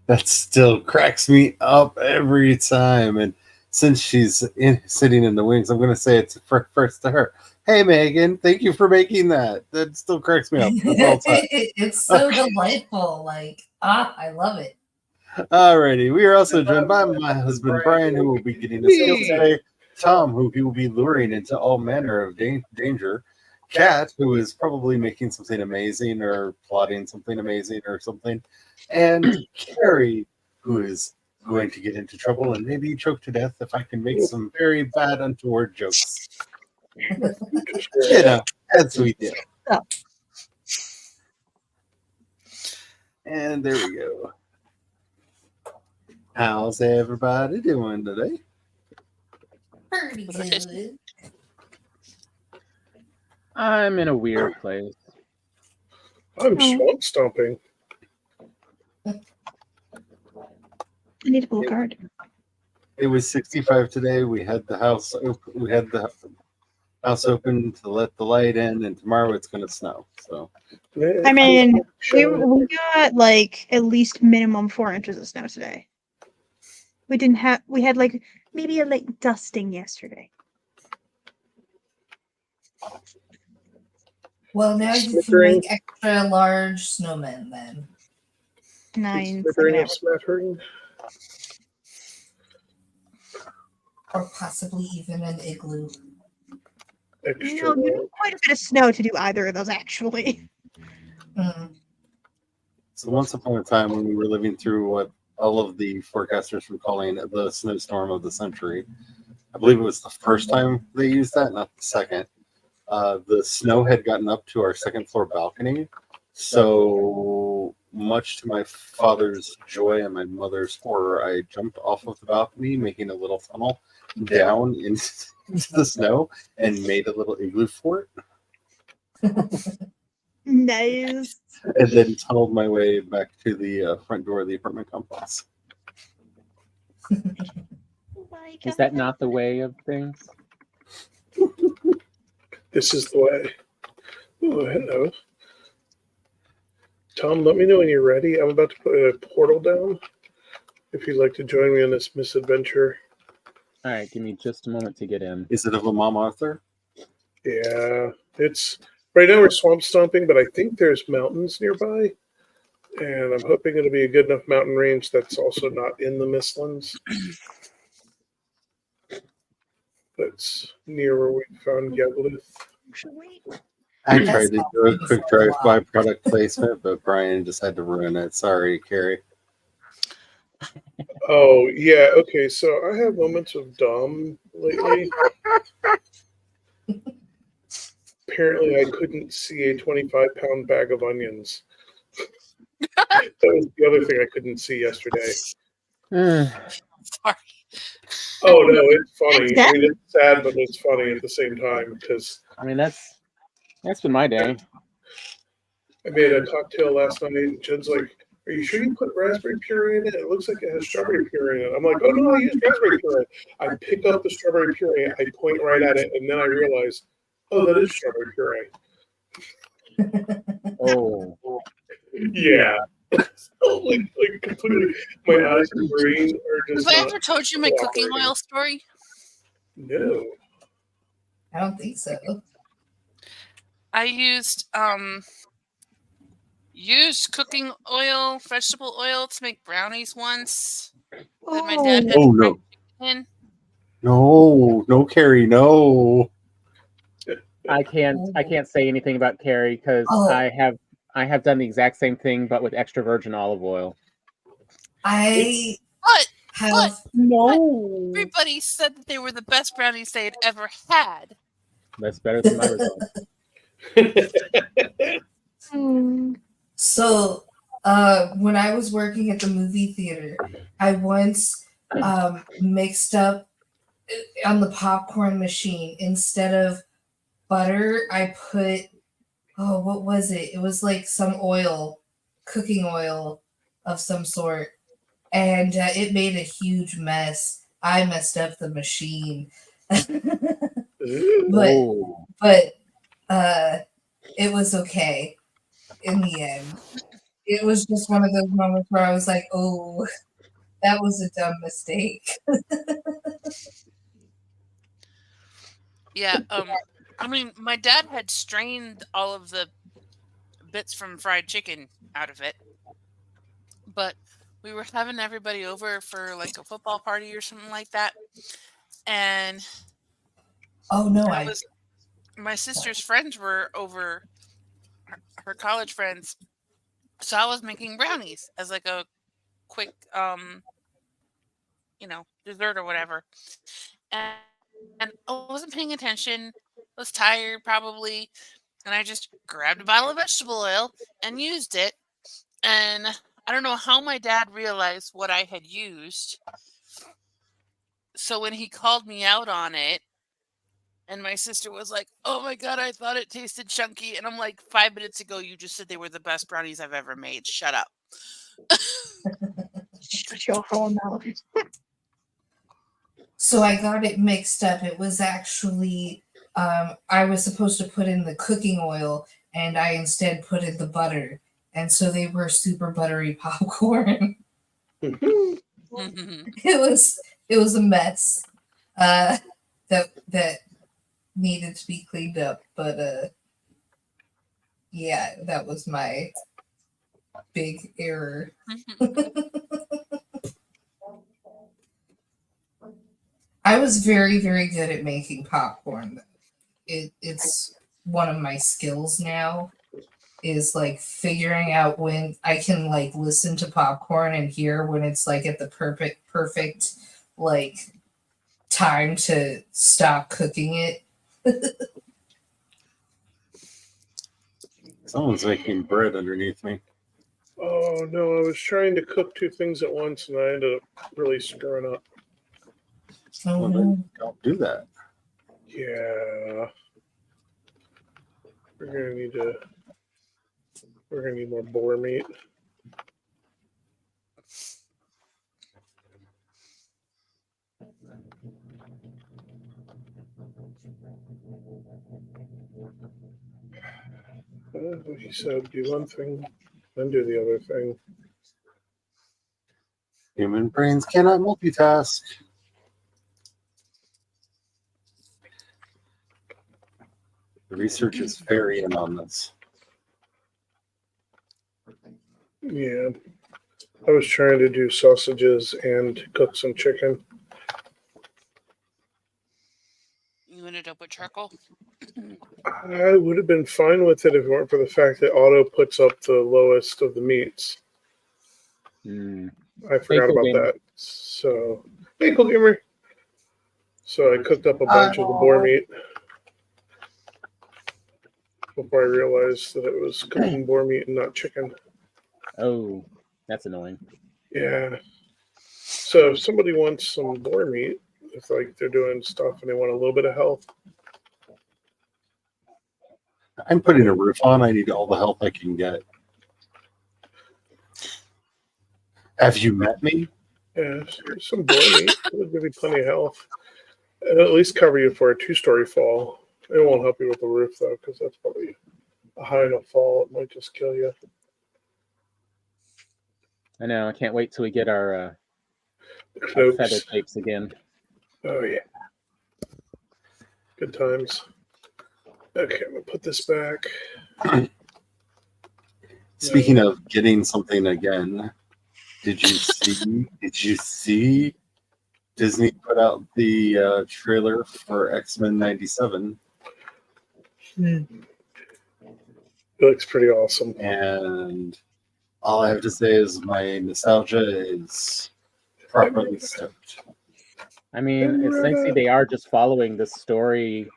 That still cracks me up every time. And since she's sitting in the wings, I'm going to say it's first to her. Hey, Megan, thank you for making that. That still cracks me up. It's so delightful. I love it. Alrighty. We are also joined by my husband, Brian, who will be getting his skills today. Tom, who he will be luring into all manner of danger. Kat, who is probably making something amazing or plotting something amazing or something. And Carrie, who is going to get into trouble and maybe choke to death if I can make some very bad, untoward jokes. You know, as we do. And there we go. How's everybody doing today? Pretty good. I'm in a weird place. I'm swamp stomping. I need a blue card. It was 65 today. We had the house open. We had the house open to let the light in, and tomorrow it's going to snow. So, I mean, we got like at least minimum 4 inches of snow today. We had like maybe a late dusting yesterday. Well, now you can make extra large snowmen then. 9. Or possibly even an igloo. No, you need quite a bit of snow to do either of those, actually. So once upon a time, when we were living through what all of the forecasters were calling the snowstorm of the century, I believe it was the first time they used that, not the second. The snow had gotten up to our second floor balcony. So much to my father's joy and my mother's horror, I jumped off of the balcony, making a little tunnel down into the snow and made a little igloo fort. Nice. And then tunneled my way back to the front door of the apartment complex. Is that not the way of things? This is the way. Oh, hello. Tom, let me know when you're ready. I'm about to put a portal down. If you'd like to join me on this misadventure. All right, give me just a moment to get in. Is it of a Mom Arthur? Yeah, it's right now we're swamp stomping, but I think there's mountains nearby, and I'm hoping it'll be a good enough mountain range that's also not in the Mistlands. That's near where we found Yavlith. I tried to do a quick drive-by product placement, but Brian just had to ruin it. Sorry, Carrie. Oh, yeah, okay, so I have moments of dumb lately. Apparently, I couldn't see a 25-pound bag of onions. That was the other thing I couldn't see yesterday. Sorry. Oh, no, it's funny. I mean, it's sad, but it's funny at the same time, because... I mean, that's been my day. I made a cocktail last night, and Jen's like, are you sure you put raspberry puree in it? It looks like it has strawberry puree in it. I'm like, oh, no, I used raspberry puree. I pick up the strawberry puree, I point right at it, and then I realize, oh, that is strawberry puree. Oh. Yeah. like completely, my eyes and brain are just... Have I ever told you my cooking oil story? No. I don't think so. I used cooking oil, vegetable oil to make brownies once. That my dad had no. In. No, Carrie, no. I can't say anything about Carrie because I'm I have done the exact same thing, but with extra virgin olive oil. I But have. No. everybody said that they were the best brownies they had ever had. That's better than my result. Hmm. So, when I was working at the movie theater, I once mixed up on the popcorn machine, instead of butter, I put, oh, what was it? It was like some oil, cooking oil of some sort, and it made a huge mess. I messed up the machine. but Oh, but it was okay in the end. It was just one of those moments where I was like, oh, that was a dumb mistake. Yeah, I mean, my dad had strained all of the bits from fried chicken out of it, but we were having everybody over for like a football party or something like that, and Oh no, it was my sister's friends were over, her college friends, so I was making brownies as like a quick, dessert or whatever, and, and I wasn't paying attention, was tired probably, and I just grabbed a bottle of vegetable oil and used it. And I don't know how my dad realized what I had used. So when he called me out on it, and my sister was like, "Oh my God, I thought it tasted chunky." And I'm like, 5 minutes ago, you just said they were the best brownies I've ever made. Shut up. Shut your whole mouth. So I got it mixed up. It was actually, I was supposed to put in the cooking oil, and I instead put in the butter. And so they were super buttery popcorn. It was a mess that needed to be cleaned up. But yeah, that was my big error. I was very, very good at making popcorn. It's one of my skills now, is like figuring out when I can like listen to popcorn and hear when it's like at the perfect like time to stop cooking it. Someone's making bread underneath me. Oh no, I was trying to cook two things at once and I ended up really screwing up. Oh, Well, no. then don't do that. Yeah. We're gonna need more boar meat. He said do one thing, then do the other thing. Human brains cannot multitask. The research is very in on this. Yeah. I was trying to do sausages and cook some chicken. You ended up with charcoal? I would have been fine with it if it weren't for the fact that auto puts up the lowest of the meats. Mm. I forgot about Gamer. that. So, hey, cool gamer. So I cooked up a bunch of the boar meat before I realized that it was cooking boar meat and not chicken. Oh, that's annoying. Yeah. So if somebody wants some boar meat, if like they're doing stuff and they want a little bit of health, I'm putting a roof on. I need all the help I can get. Have you met me? yeah, some boar meat will give you plenty of health. It'll at least cover you for a 2-story fall. It won't help you with the roof though, because that's probably a high enough fall. It might just kill you. I know. I can't wait till we get our Cloaks. feather tapes again. Oh yeah. Good times. Okay, I'm gonna put this back. Speaking of getting something again, did you see Disney put out the trailer for X-Men 97? It looks pretty awesome. And all I have to say is my nostalgia is properly stoked. I mean, it's nice to see they are just following the story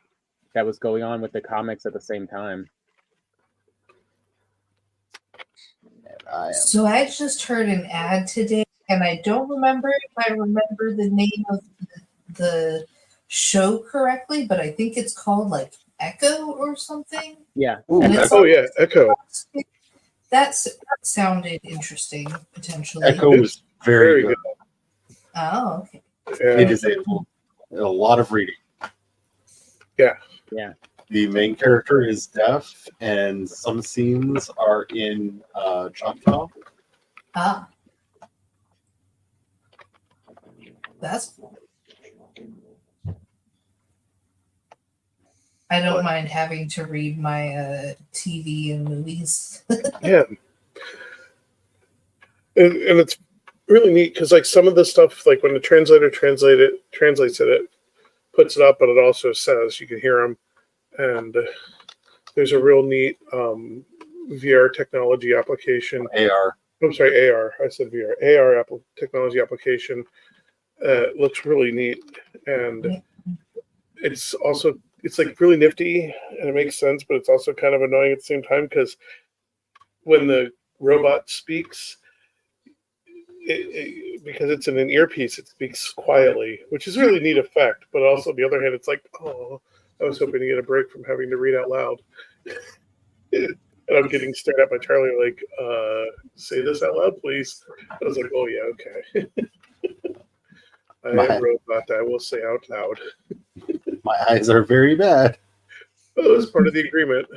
that was going on with the comics at the same time. And So I just heard an ad today, and I don't remember if I remember the name of the show correctly, but I think it's called like Echo or something. Yeah. And it's Oh yeah, Echo. That sounded interesting, potentially. Echo was very good. Oh, okay. It is a lot of reading. Yeah. Yeah. The main character is deaf, and some scenes are in Choctaw. Ah. That's cool. I don't mind having to read my TV and movies. Yeah. And it's really neat because like some of the stuff, like when the translator translates it puts it up, but it also says you can hear them. And there's a real neat VR technology application. AR. I'm sorry, AR. I said VR. AR technology application. Looks really neat, and it's like really nifty, and it makes sense, but it's also kind of annoying at the same time because when the robot speaks, because it's in an earpiece, it speaks quietly, which is a really neat effect. But also, on the other hand, it's like, oh, I was hoping to get a break from having to read out loud. And I'm getting stared at by Charlie like, say this out loud, please. I was like, oh, yeah, okay. I am a robot. I will say out loud. My eyes are very bad. Well, it was part of the agreement.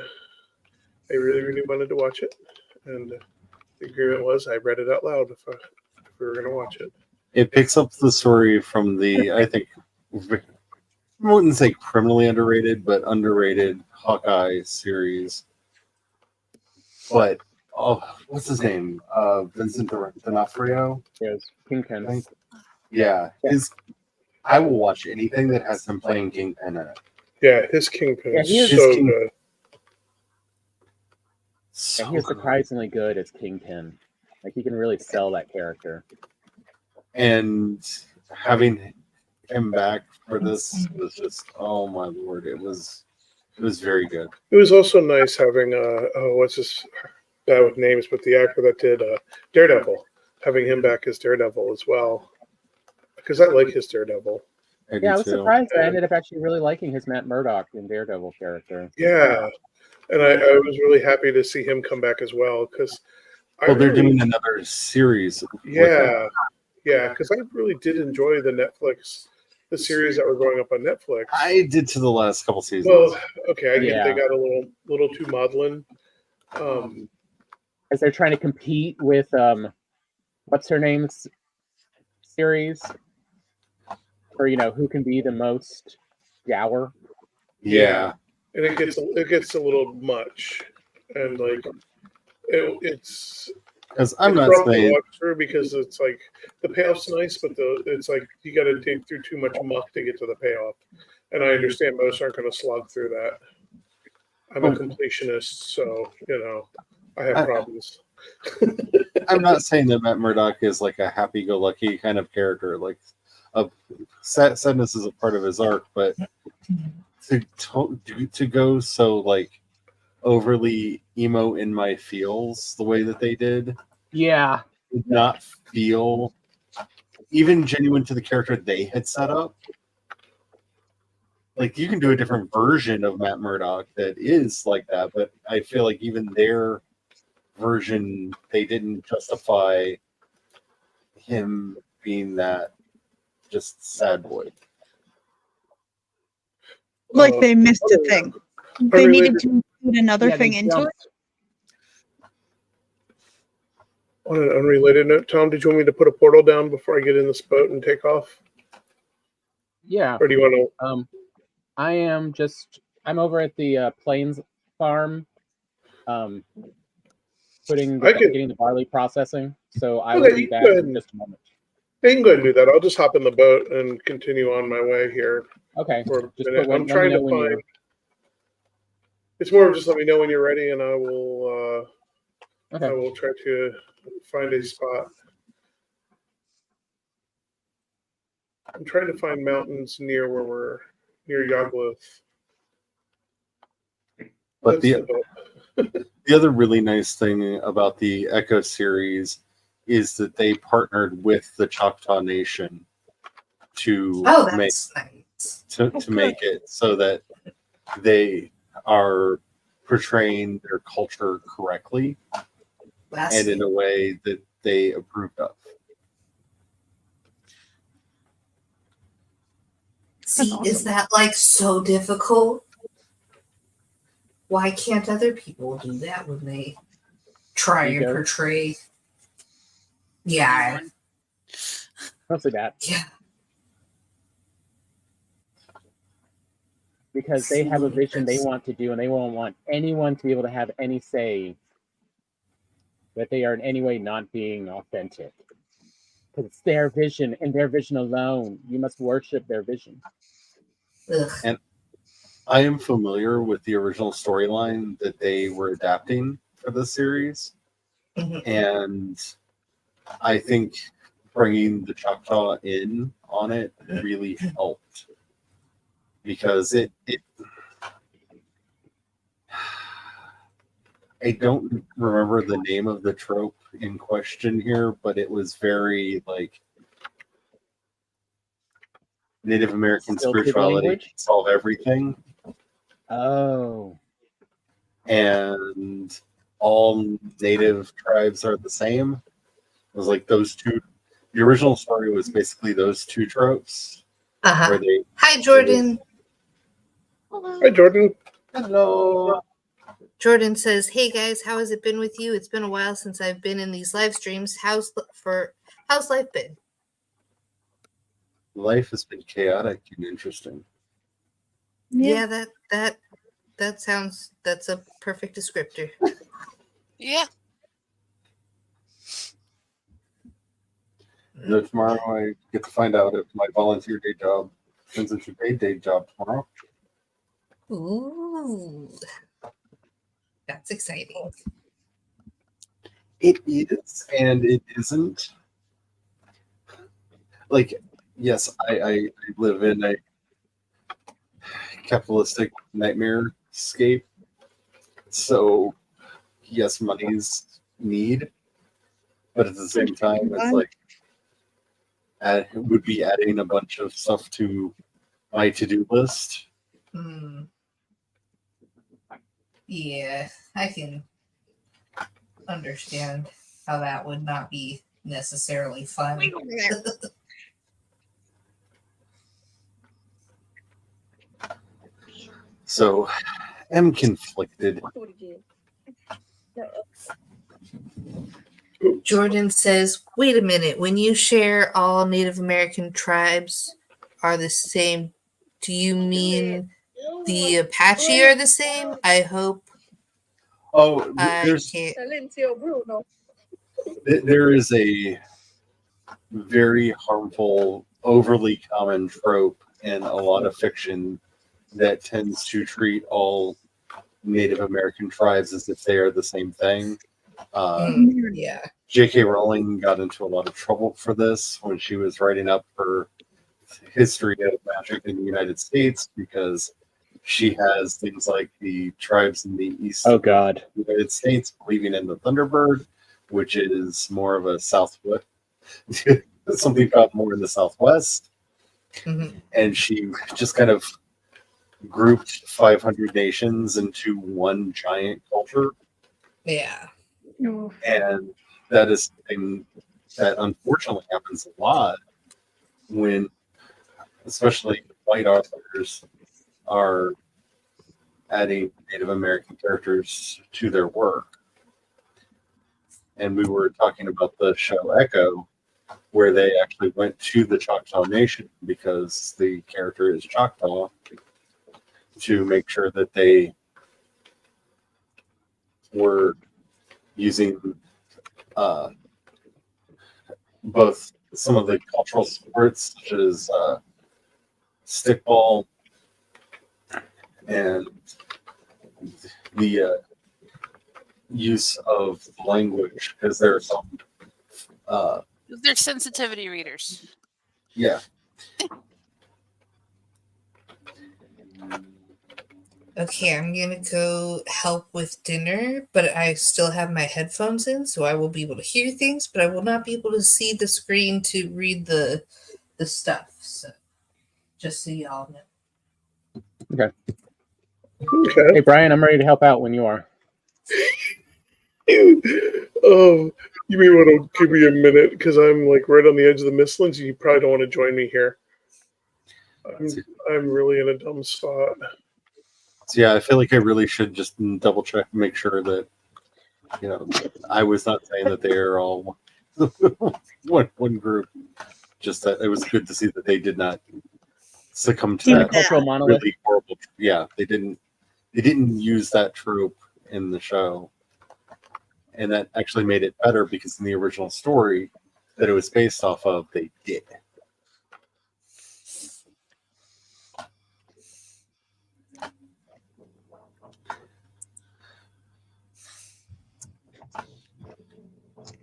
I really, really wanted to watch it. And the agreement was I read it out loud if we were going to watch it. It picks up the story from the, I think, I wouldn't say criminally underrated, but underrated Hawkeye series. But, what's his name? Vincent D'Onofrio? Yes. Kingpin. Yeah. I will watch anything that has him playing Kingpin in it. Yeah, his Kingpin is he so good. Yeah, he is surprisingly good as Kingpin. Like, he can really sell that character. And having him back for this was just, oh my lord, it was very good. It was also nice having what's his bad with names, but the actor that did Daredevil, having him back as Daredevil as well, because I like his Daredevil. I was surprised. I ended up actually really liking his Matt Murdock in Daredevil character. Yeah, and I was really happy to see him come back as well because. They're doing another series. Yeah, because I really did enjoy the series that were going up on Netflix. I did to the last couple seasons. Well, okay, I think they got a little too maudlin. As they're trying to compete with what's her name's series, or who can be the most dour. Yeah, and it gets a little much, and like it's. Because I'm not saying walk through because it's like the payoff's nice, but it's like you got to dig through too much muck to get to the payoff, and I understand most aren't going to slog through that. I'm a completionist, so I have problems. I'm not saying that Matt Murdock is like a happy-go-lucky kind of character. Like, sadness is a part of his arc, but to go so like overly emo in my feels the way that they did, did not feel even genuine to the character they had set up. Like, you can do a different version of Matt Murdock that is like that, but I feel like even their version, they didn't justify him being that just sad boy. Like they missed a thing. They needed to include another thing into it. On an unrelated note, Tom, did you want me to put a portal down before I get in this boat and take off? Yeah. Or do you want to? I'm over at the Plains farm, getting the barley processing. So I will be back in just a moment. I can go ahead and do that. I'll just hop in the boat and continue on my way here. Okay. I'm trying to find. It's more of just let me know when you're ready, and I will Okay. try to find a spot. I'm trying to find mountains near where we're near Yagluth. But That's the hope. the other really nice thing about the Echo series is that they partnered with the Choctaw Nation to Oh, make that's nice. to make it so that they are portraying their culture correctly That's and in a way that they approved of. See, awesome. is that like so difficult? Why can't other people do that when they try and Ego. portray? Yeah, Mostly that. yeah. Because they have a vision they want to do, and they won't want anyone to be able to have any say that they are in any way not being authentic. Because it's their vision and their vision alone. You must worship their vision. Ugh. I am familiar with the original storyline that they were adapting for the series, Mhm. and I think bringing the Choctaw in on it really helped because it I don't remember the name of the trope in question here, but it was very like Native American Still to the spirituality language? can solve everything, Oh. and all Native tribes are the same. It was like those two. The original story was basically those two tropes Uh-huh. where they. Hi, Jordan. Hi, Jordan. Hello. Jordan says, "Hey guys, how has it been with you? It's been a while since I've been in these live streams. How's life been?" Life has been chaotic and interesting. Yeah, that's a perfect descriptor. Yeah. You know, tomorrow I get to find out if my volunteer day job turns into a paid day job tomorrow. Ooh, that's exciting. It is and it isn't. Like, yes, I live in a capitalistic nightmare scape. So, yes, money's need, but at the same time, it's like it would be adding a bunch of stuff to my to-do list. Hmm. Yeah, I can understand how that would not be necessarily fun. So, am conflicted. Jordan says, "Wait a minute. When you share all Native American tribes are the same, do you mean the Apache are the same? I hope Oh, I can't." there is a very harmful, overly common trope in a lot of fiction that tends to treat all Native American tribes as if they are the same thing. Yeah. J.K. Rowling got into a lot of trouble for this when she was writing up her history of magic in the United States because she has things like the tribes in the east Oh God. of the United States believing in the Thunderbird, which is more of a southwest, something found more in the southwest. Mhm. And she just kind of grouped 500 nations into one giant culture. Yeah. And that is something that unfortunately happens a lot when, especially white authors, are adding Native American characters to their work. And we were talking about the show Echo, where they actually went to the Choctaw Nation because the character is Choctaw to make sure that they were using both some of the cultural sports such as stickball and the use of language, because there are some They're sensitivity readers. yeah. Okay, I'm gonna go help with dinner, but I still have my headphones in, so I will be able to hear things, but I will not be able to see the screen to read the stuff. So just so y'all know. Okay. Hey, Brian, I'm ready to help out when you are. You may want to give me a minute because I'm like right on the edge of the Mistlands. You probably don't want to join me here. I'm really in a dumb spot. So yeah, I feel like I really should just double check and make sure that, you know, I was not saying that they're all one group. Just that it was good to see that they did not succumb to Do that that. Cultural monolith. really horrible. Yeah, they didn't use that trope in the show, and that actually made it better because in the original story that it was based off of, they did.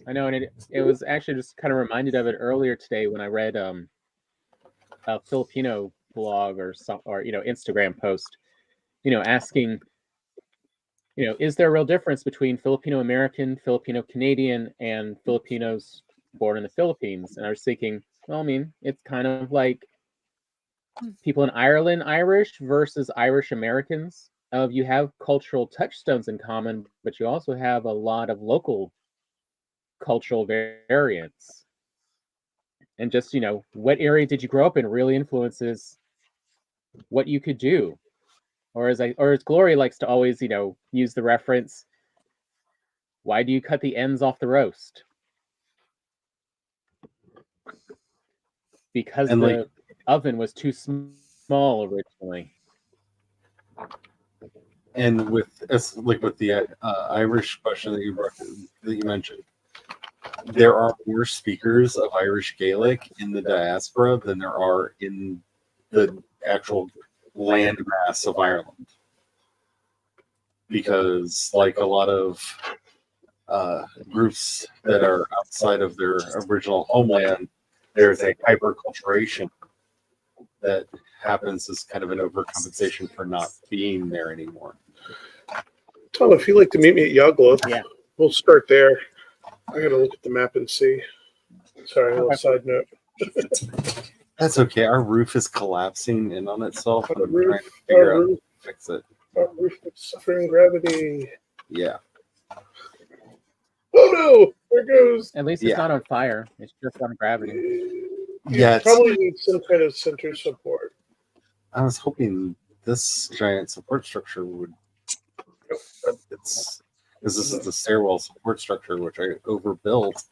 I know, and it was actually just kind of reminded of it earlier today when I read a Filipino blog or Instagram post, asking, is there a real difference between Filipino American, Filipino Canadian, and Filipinos born in the Philippines? And I was thinking, well, I mean, it's kind of like people in Ireland Irish versus Irish Americans. You have cultural touchstones in common, but you also have a lot of local cultural variance. And just, what area did you grow up in really influences what you could do. Or as Glory likes to always, use the reference, why do you cut the ends off the roast? Because And the oven was too small originally. And with the Irish question that you mentioned, there are more speakers of Irish Gaelic in the diaspora than there are in the actual land mass of Ireland, because like a lot of groups that are outside of their original homeland, there's a hyperculturation that happens as kind of an overcompensation for not being there anymore. Tom, if you'd like to meet me at Yagloth, Yeah. we'll start there. I gotta look at the map and see. Sorry, a little side note. That's okay. Our roof is collapsing in on itself, and Our I'm roof- trying to figure our out how roof- to fix it. Roof is suffering gravity. Yeah. Oh no! There it goes. At least Yeah. it's not on fire. It's just on gravity. Yeah, it's- probably need some kind of center support. I was hoping this giant support structure would. Because this is the stairwell support structure, which I overbuilt,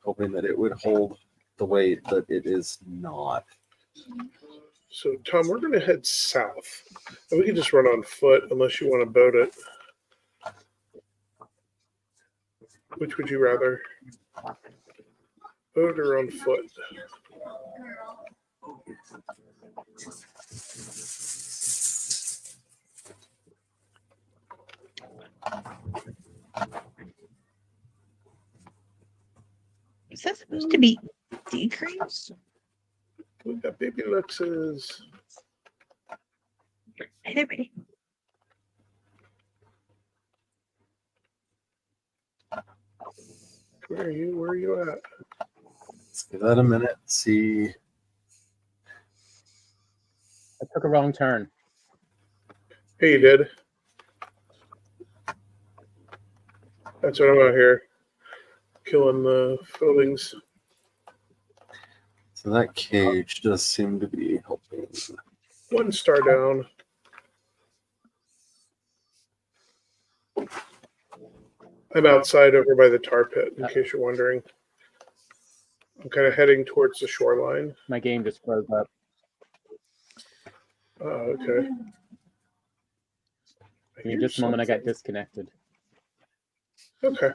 hoping that it would hold the weight, but it is not. So, Tom, we're going to head south. And we can just run on foot unless you want to boat it. Which would you rather? Boat or on foot? Is that supposed to be decrease? We got baby Luxes. Hey, they're ready. Where are you? Where are you at? Let's give that a minute. See. I took a wrong turn. Hey, you did. That's what I'm out here. Killing the buildings. So that cage does seem to be helping. 1 star down. I'm outside over by the tar pit, in case you're wondering. I'm kind of heading towards the shoreline. My game just froze up. Oh, okay. Give me just a moment. I got disconnected. Okay.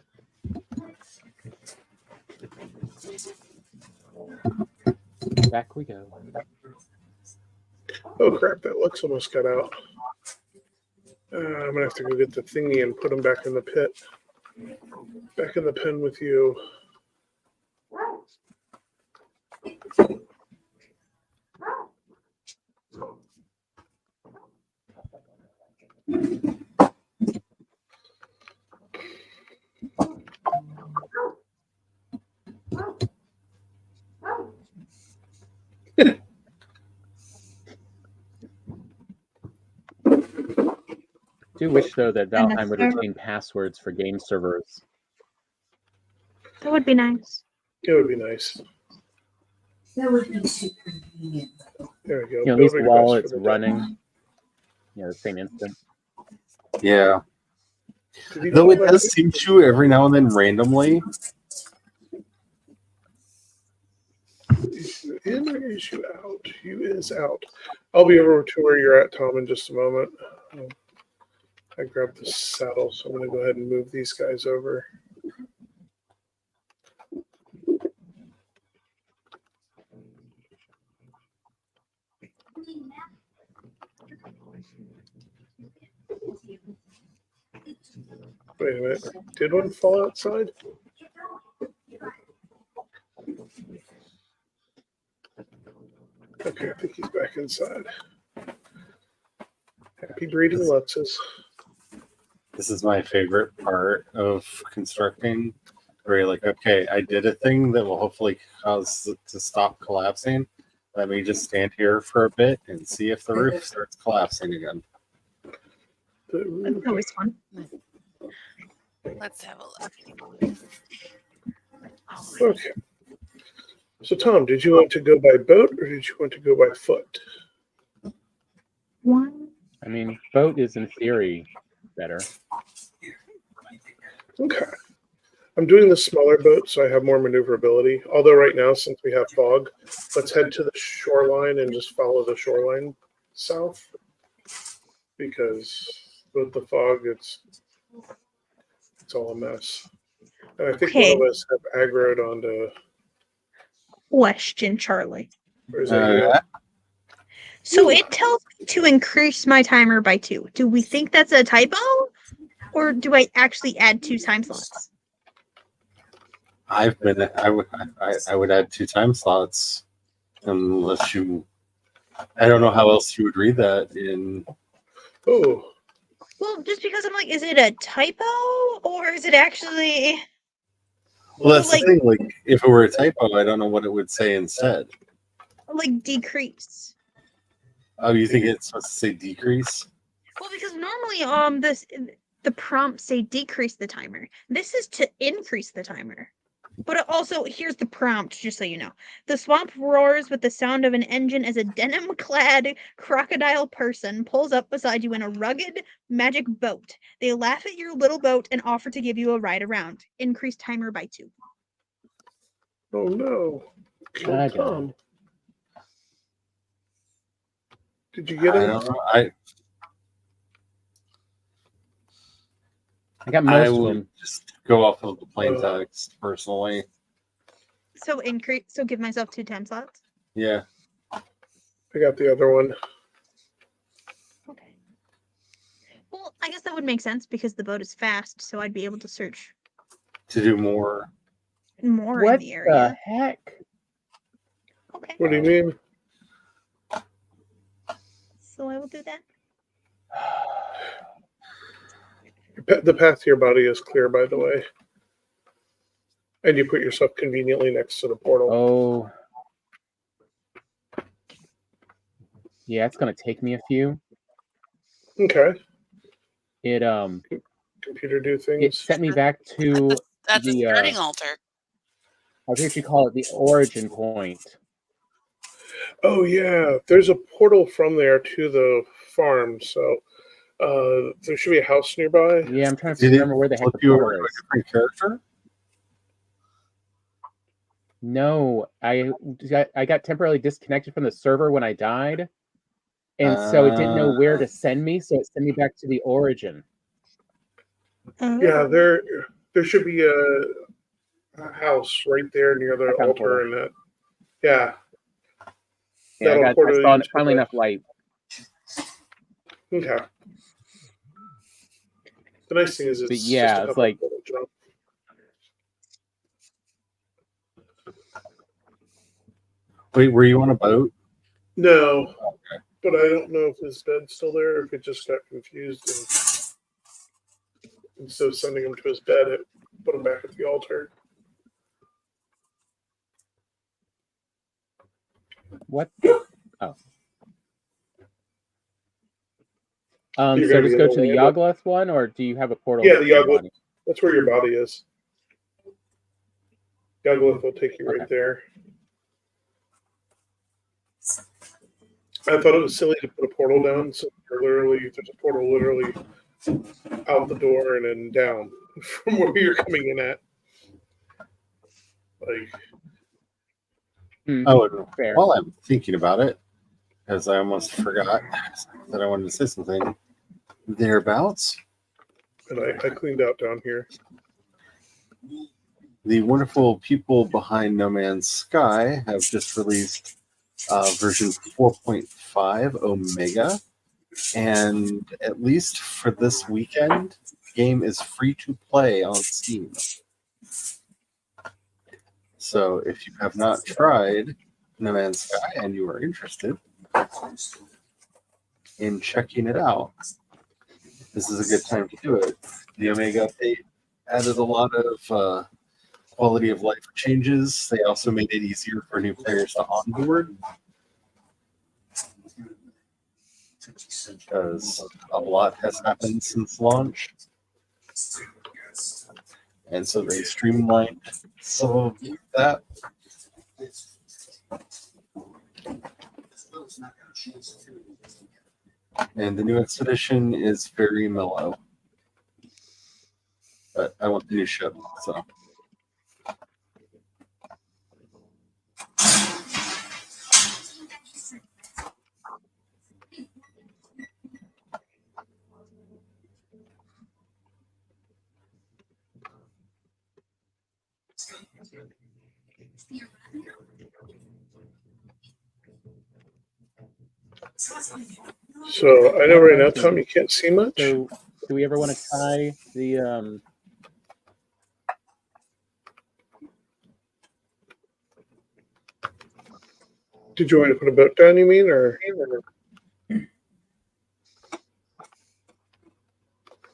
Back we go. Oh crap! That Lux almost got out. I'm gonna have to go get the thingy and put them back in the pit. Back in the pen with you. I do wish, though, that And the Valheim would server- retain passwords for game servers. That would be nice. It would be nice. That would be too convenient. There we go. You know, at least Building while quest it's for the day. running, the same instant. Yeah. Did you Though call it that does too? seem to every now and then randomly. Is you in or is you out? You is out. I'll be over to where you're at, Tom, in just a moment. I grabbed the saddle, so I'm going to go ahead and move these guys over. Wait a minute. Did one fall outside? Okay, I think he's back inside. Happy breeding, Luxus. This is my favorite part of constructing. Where you're like, okay, I did a thing that will hopefully cause it to stop collapsing. Let me just stand here for a bit and see if the roof starts collapsing again. That's always fun. Let's have a look. Okay. So, Tom, did you want to go by boat or did you want to go by foot? One. I mean, boat is in theory better. Okay. I'm doing the smaller boat so I have more maneuverability. Although right now, since we have fog, let's head to the shoreline and just follow the shoreline south. Because with the fog, it's all a mess. And I think Okay. one of us have aggroed onto. Question, Charlie. Or is that you? So it tells me to increase my timer by 2. Do we think that's a typo? Or do I actually add 2 time slots? I would add 2 time slots unless you. I don't know how else you would read that in. Oh, Well, just because I'm like, is it a typo? Or is it actually Well, that's like- the thing. Like, if it were a typo, I don't know what it would say instead. like decrease? Oh, you think it's supposed to say decrease? Well, because normally the prompts say decrease the timer. This is to increase the timer. But it also, here's the prompt, just so you know. The swamp roars with the sound of an engine as a denim-clad crocodile person pulls up beside you in a rugged magic boat. They laugh at your little boat and offer to give you a ride around. Increase timer by 2. oh no. Killed God. Tom. Did you I get him? don't know. I got I most of would them. just go off of the plain text personally. So give myself 2 time slots. Yeah. I got the other one. Okay. Well, I guess that would make sense because the boat is fast, so I'd be able to search To do more. more in What the the area. heck? Okay. What do you mean? So I will do that. The path to your body is clear, by the way. And you put yourself conveniently next to the portal. Oh. Yeah, it's gonna take me a few. Okay. It Computer do it things. sent me back to That's the a starting altar. I think you call it the origin point. Oh yeah, there's a portal from there to the farm. So there should be a house nearby. Yeah, I'm trying to Did it remember where the heck flip the you over portal to a is. different character? No, I got temporarily disconnected from the server when I died, and so it didn't know where to send me, so it sent me back to the origin. Yeah, there should be a house right there near the I found the altar, and that. Yeah. Yeah, That'll I portal saw you to finally the- enough light. Okay. The nice thing is But it's yeah, just a it's couple like- little jump. Wait, were you on a boat? No, Okay. but I don't know if his bed's still there or if it just got confused. And instead of sending him to his bed, it put him back at the altar. What? Oh. You're So gonna just be go in to the Orlando? Yawgmoth one, or do you have a portal? Yeah, to the your Yawgmoth. body? That's where your body is. Gogolith will take you right Okay. there. I thought it was silly to put a portal down, so there's a portal literally out the door and then down from where you're coming in at. Like, Oh, and Fair. while I'm thinking about it, because I almost forgot that I wanted to say something thereabouts. and I cleaned out down here. The wonderful people behind No Man's Sky have just released version 4.5 Omega, and at least for this weekend, the game is free to play on Steam. So if you have not tried No Man's Sky and you are interested in checking it out, this is a good time to do it. The Omega update added a lot of quality of life changes. They also made it easier for new players to onboard, because a lot has happened since launch. And so they streamlined some of that. And the new expedition is very mellow. But I want the new ship, so. So I know right now, Tom, you can't see much. So, do we ever want to try the Did you want to put a boat down, you mean? Or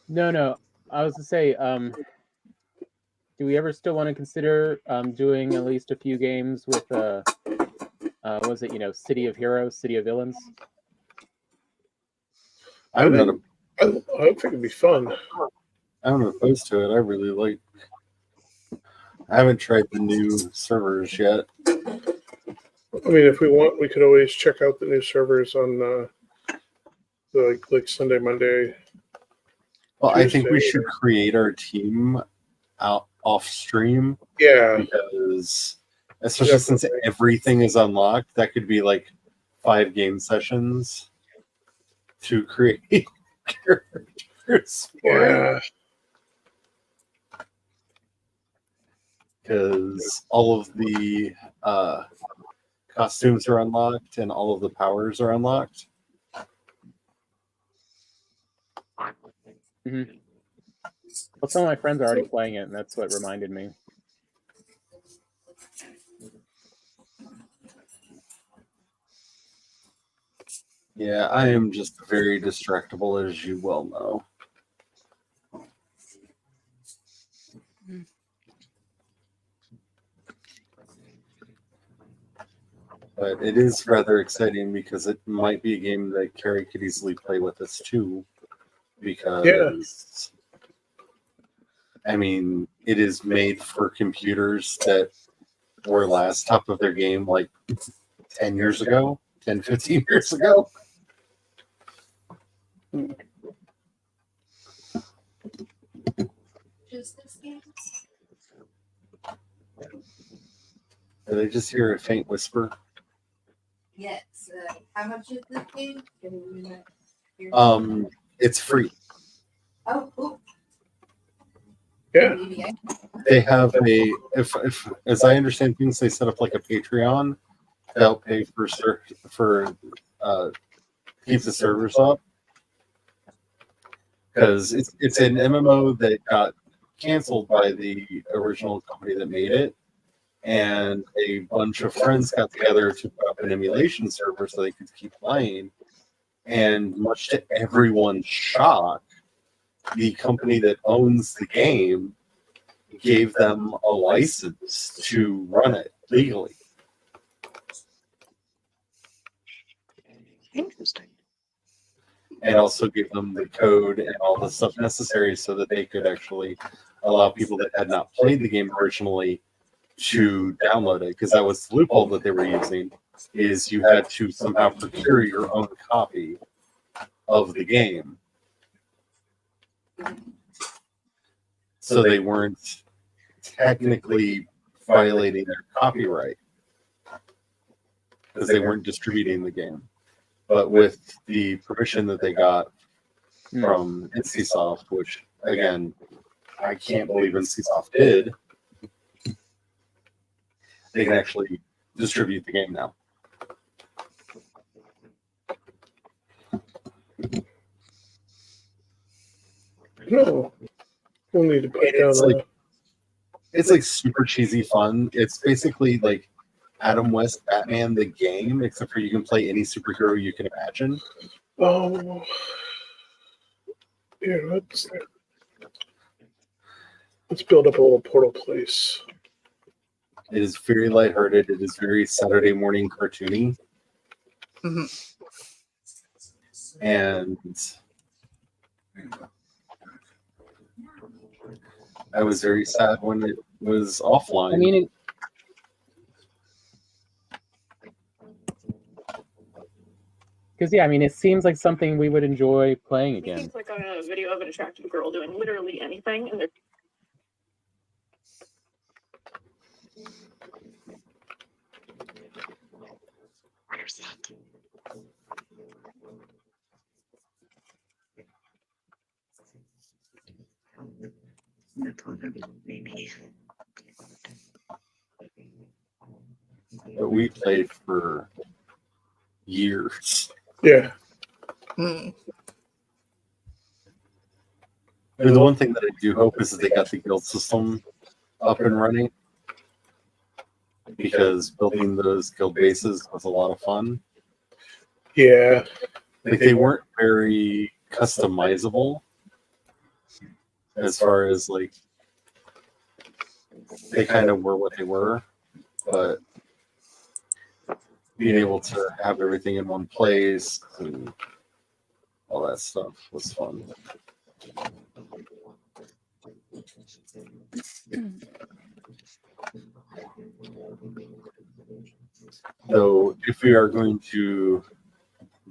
No. I was to say, do we ever still want to consider doing at least a few games with was it City of Heroes, City of Villains? I'm not, I think it'd be fun. I'm opposed to it. I really like. I haven't tried the new servers yet. I mean, if we want, we could always check out the new servers on the like Sunday, Monday. Well, I think we Tuesday. should create our team out off stream, Yeah, because especially since everything is unlocked, that could be like 5 game sessions to create characters for it. yeah. Because all of the costumes are unlocked and all of the powers are unlocked. Mm-hmm. Well, some of my friends are already playing it, and that's what reminded me. Yeah, I am just very distractible, as you well know. But it is rather exciting because it might be a game that Carrie could easily play with us too. Because, I mean, it is made for computers that were last top of their game like 10 years ago, 10, 15 years ago. Just this game? Did I just hear a faint whisper? Yes. How much is this game? Can we not hear? It's free. Oh, cool. Yeah. Maybe I- They have a, if as I understand things, they set up like a Patreon to help pay for keep the servers up. because it's an MMO that got canceled by the original company that made it, and a bunch of friends got together to put up an emulation server so they could keep playing. And much to everyone's shock, the company that owns the game gave them a license to run it legally. Interesting. And also give them the code and all the stuff necessary so that they could actually allow people that had not played the game originally to download it, because that was the loophole that they were using, is you had to somehow procure your own copy of the game. So they weren't technically violating their copyright because they weren't distributing the game. But with the permission that they got from NCSoft, which again, I can't believe NCSoft did, they can actually distribute the game now. No, we'll need to put down. It's like super cheesy fun. It's basically like Adam West Batman the game, except for you can play any superhero you can imagine. Oh, yeah. Let's build up a little portal place. It is very lighthearted. It is very Saturday morning cartoony. And I was very sad when it was offline. I mean, because yeah, I mean, it seems like something we would enjoy playing You can again. click on a video of an attractive girl doing literally anything, and they're Where's that? Maybe. But we played for years. Yeah. And the one thing that I do hope is that they got the guild system up and running, because building those guild bases was a lot of fun. Yeah. Like, they weren't very customizable as far as like they kind of were what they were, but being able to have everything in one place and all that stuff was fun. So if we are going to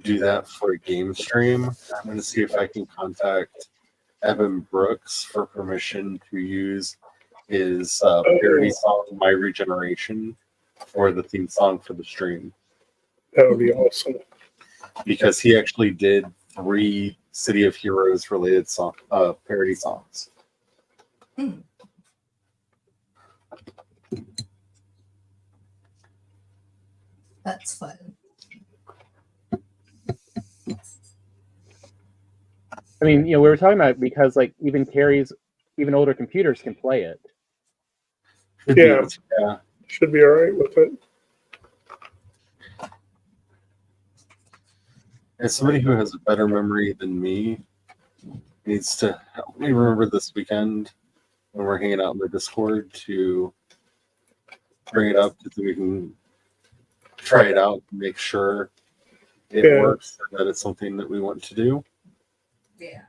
do that for a game stream, I'm going to see if I can contact Evan Brooks for permission to use his parody song "My Regeneration" for the theme song for the stream, That would be awesome. because he actually did 3 City of Heroes related parody songs. That's fun. I mean, you know, we were talking about it because like even older computers can play it. Should Yeah. be, yeah. Should be all right with it. As somebody who has a better memory than me needs to help me remember this weekend when we're hanging out in the Discord to bring it up so we can try it out and make sure it Yeah. works and that it's something that we want to do. Yeah.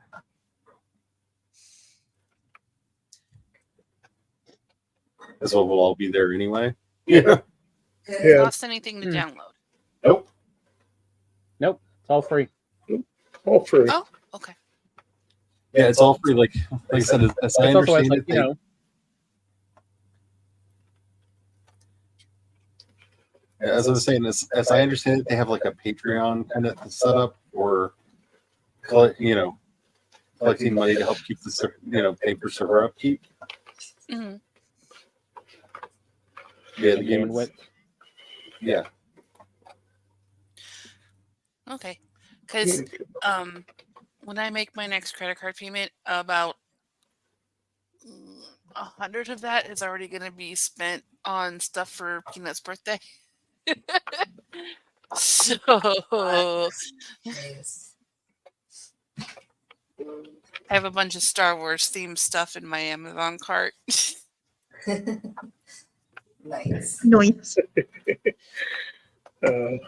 As well, we'll all be there anyway. Yeah. Yeah. Cost anything to download? Nope. It's all free. All free. Oh, okay. Yeah, it's all free. Like I said, as I It's also understand like, it, you know, as I was saying, as I understand it, they have like a Patreon kind of set up for, collecting money to help keep the pay for server upkeep. Hmm. Yeah, the and game is, bandwidth. yeah. Okay. Because when I make my next credit card payment, about 100 of that is already going to be spent on stuff for Peanut's birthday. So Nice. I have a bunch of Star Wars themed stuff in my Amazon cart. Nice. Noise. Uh, I'm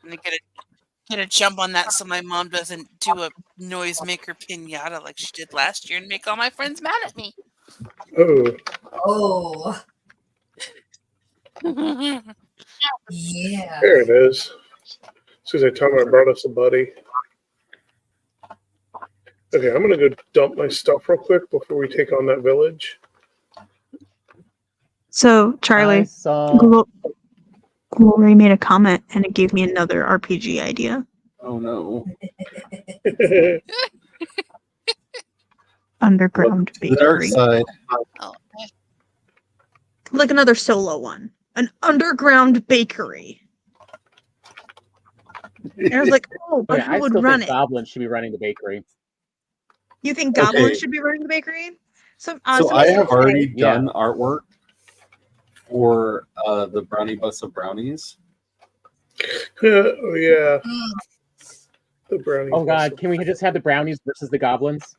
gonna get a jump on that so my mom doesn't do a noisemaker pinata like she did last year and make all my friends mad at me. oh, Oh, yeah. there it is. As soon as I tell me I brought us a buddy. Okay, I'm gonna go dump my stuff real quick before we take on that village. So, I Charlie, saw. Glory made a comment and it gave me another RPG idea. Oh no. Underground The dark bakery. side. Oh, Like another solo one. An underground bakery. And I was like, oh, but Okay, who I would still run think it? goblins should be running the bakery. You think Okay. goblins should be running the bakery? So I have already Yeah. done artwork for the brownie bus of brownies. Oh yeah, the brownie. Oh god, can we just have the brownies versus the goblins?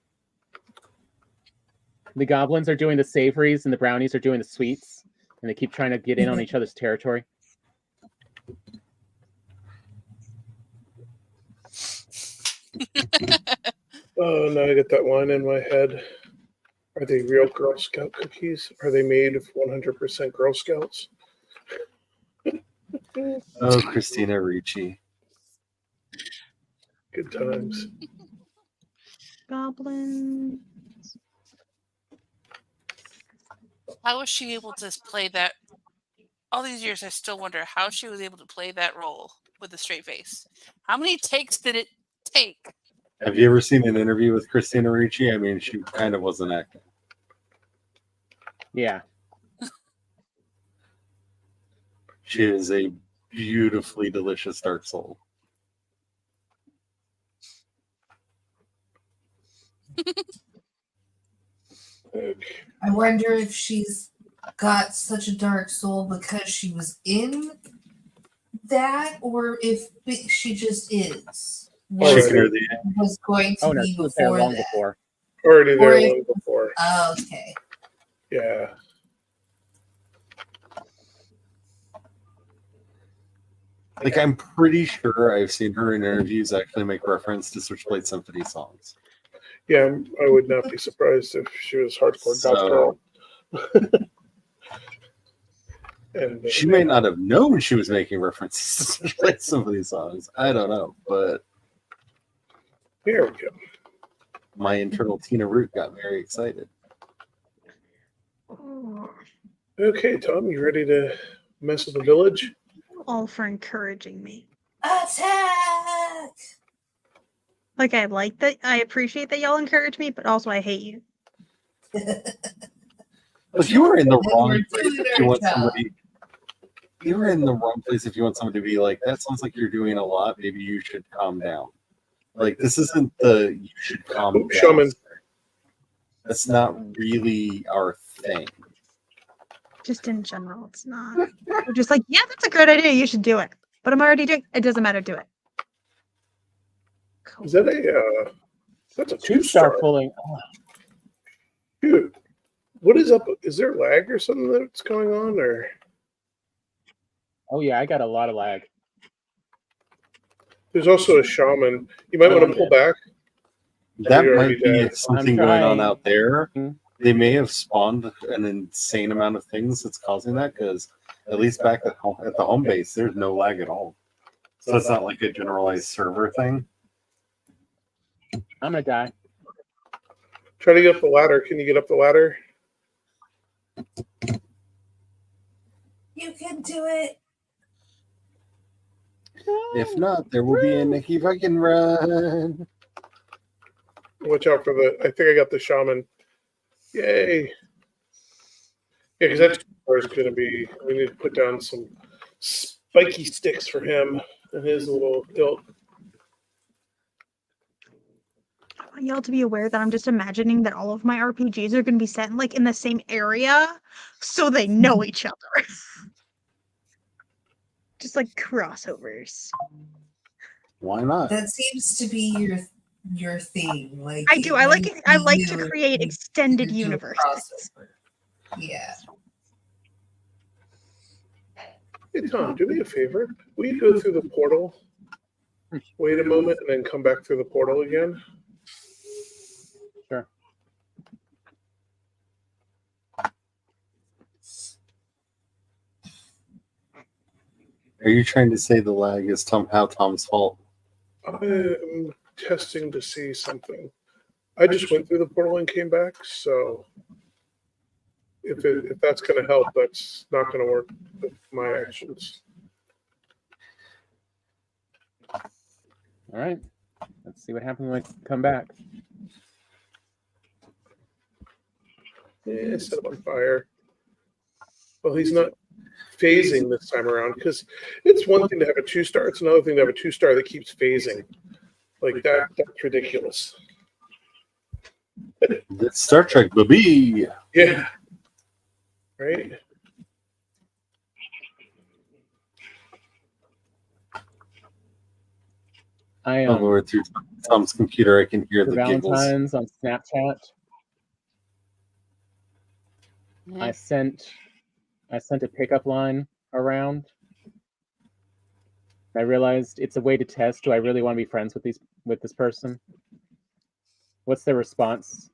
The goblins are doing the savories and the brownies are doing the sweets, and they keep trying to get in on each other's territory. Oh, now I get that line in my head. Are they real Girl Scout cookies? Are they made of 100% Girl Scouts? Oh, Christina Ricci. Good times. Goblin. how was she able to play that? All these years, I still wonder how she was able to play that role with a straight face. How many takes did it take? Have you ever seen an interview with Christina Ricci? I mean, she kind of wasn't acting. Yeah. She is a beautifully delicious dark soul. I wonder if she's got such a dark soul because she was in that, or if she just is. Already. Chicken or the Was going to Oh no, be she was there before long that. before. Already there Or if- long before. Okay. Yeah. Like, I'm pretty sure I've seen her in interviews actually make reference to Switchblade Symphony songs. Yeah, I would not be surprised if she was hardcore goth girl. And She may not have known she was making references to Switchblade Symphony songs. I don't know, but here we go. my internal Tina Root got very excited. Okay, Tom, you ready to mess with the village? All for encouraging me. Attack! Like I like that. I appreciate that y'all encourage me, but also I hate you. If you were in the We're wrong doing place, if our you want job. somebody, you were in the wrong place if you want somebody to be like, that sounds like you're doing a lot. Maybe you should calm down. Like, this isn't the you should calm down. Shaman. That's not really our thing. Just in general, it's not. We're just like, yeah, that's a great idea. You should do it. But I'm already doing. It doesn't matter. Do it. Cool. Is that a that's a 2-star 2-star? pulling. Oh, Dude, what is up? Is there lag or something that's going on? Or oh yeah, I got a lot of lag. there's also a shaman. You might want to pull back. That You're might already be dead. something I'm going on trying. out there. Hmm. They may have spawned an insane amount of things that's causing that, because at least back at the home base, there's no lag at all. So it's not like a generalized server thing. I'm gonna die. Try to get up the ladder. Can you get up the ladder? You can do it. If not, there will be a Nikki fucking run. Watch out for the. I think I got the shaman. Yay! Yeah, because that 2-star is going to be. We need to put down some spiky sticks for him and his little hilt. want y'all to be aware that I'm just imagining that all of my RPGs are going to be set like in the same area, so they know each other. Just like crossovers. Why not? That seems to be your theme. Like I do. I like you- it. I like to you- create you- extended you do a universes. crossover. Yeah. Hey Tom, do me a favor. Will you go through the portal? Wait a moment and then come back through the portal again. Sure. Are you trying to say the lag is somehow Tom's fault? I am testing to see something. I just went through the portal and came back, so if that's going to help, that's not going to work with my actions. All right. Let's see what happens when I come back. Yeah, set him on fire. Well, he's not phasing this time around because it's one thing to have a 2-star, it's another thing to have a 2-star that keeps phasing. Like that's ridiculous. That's Star Trek, baby. Yeah. Right? I Oh Lord, through Tom's computer, I can hear for the giggles. Valentine's on Snapchat, I sent a pickup line around. I realized it's a way to test, do I really want to be friends with this person? What's their response?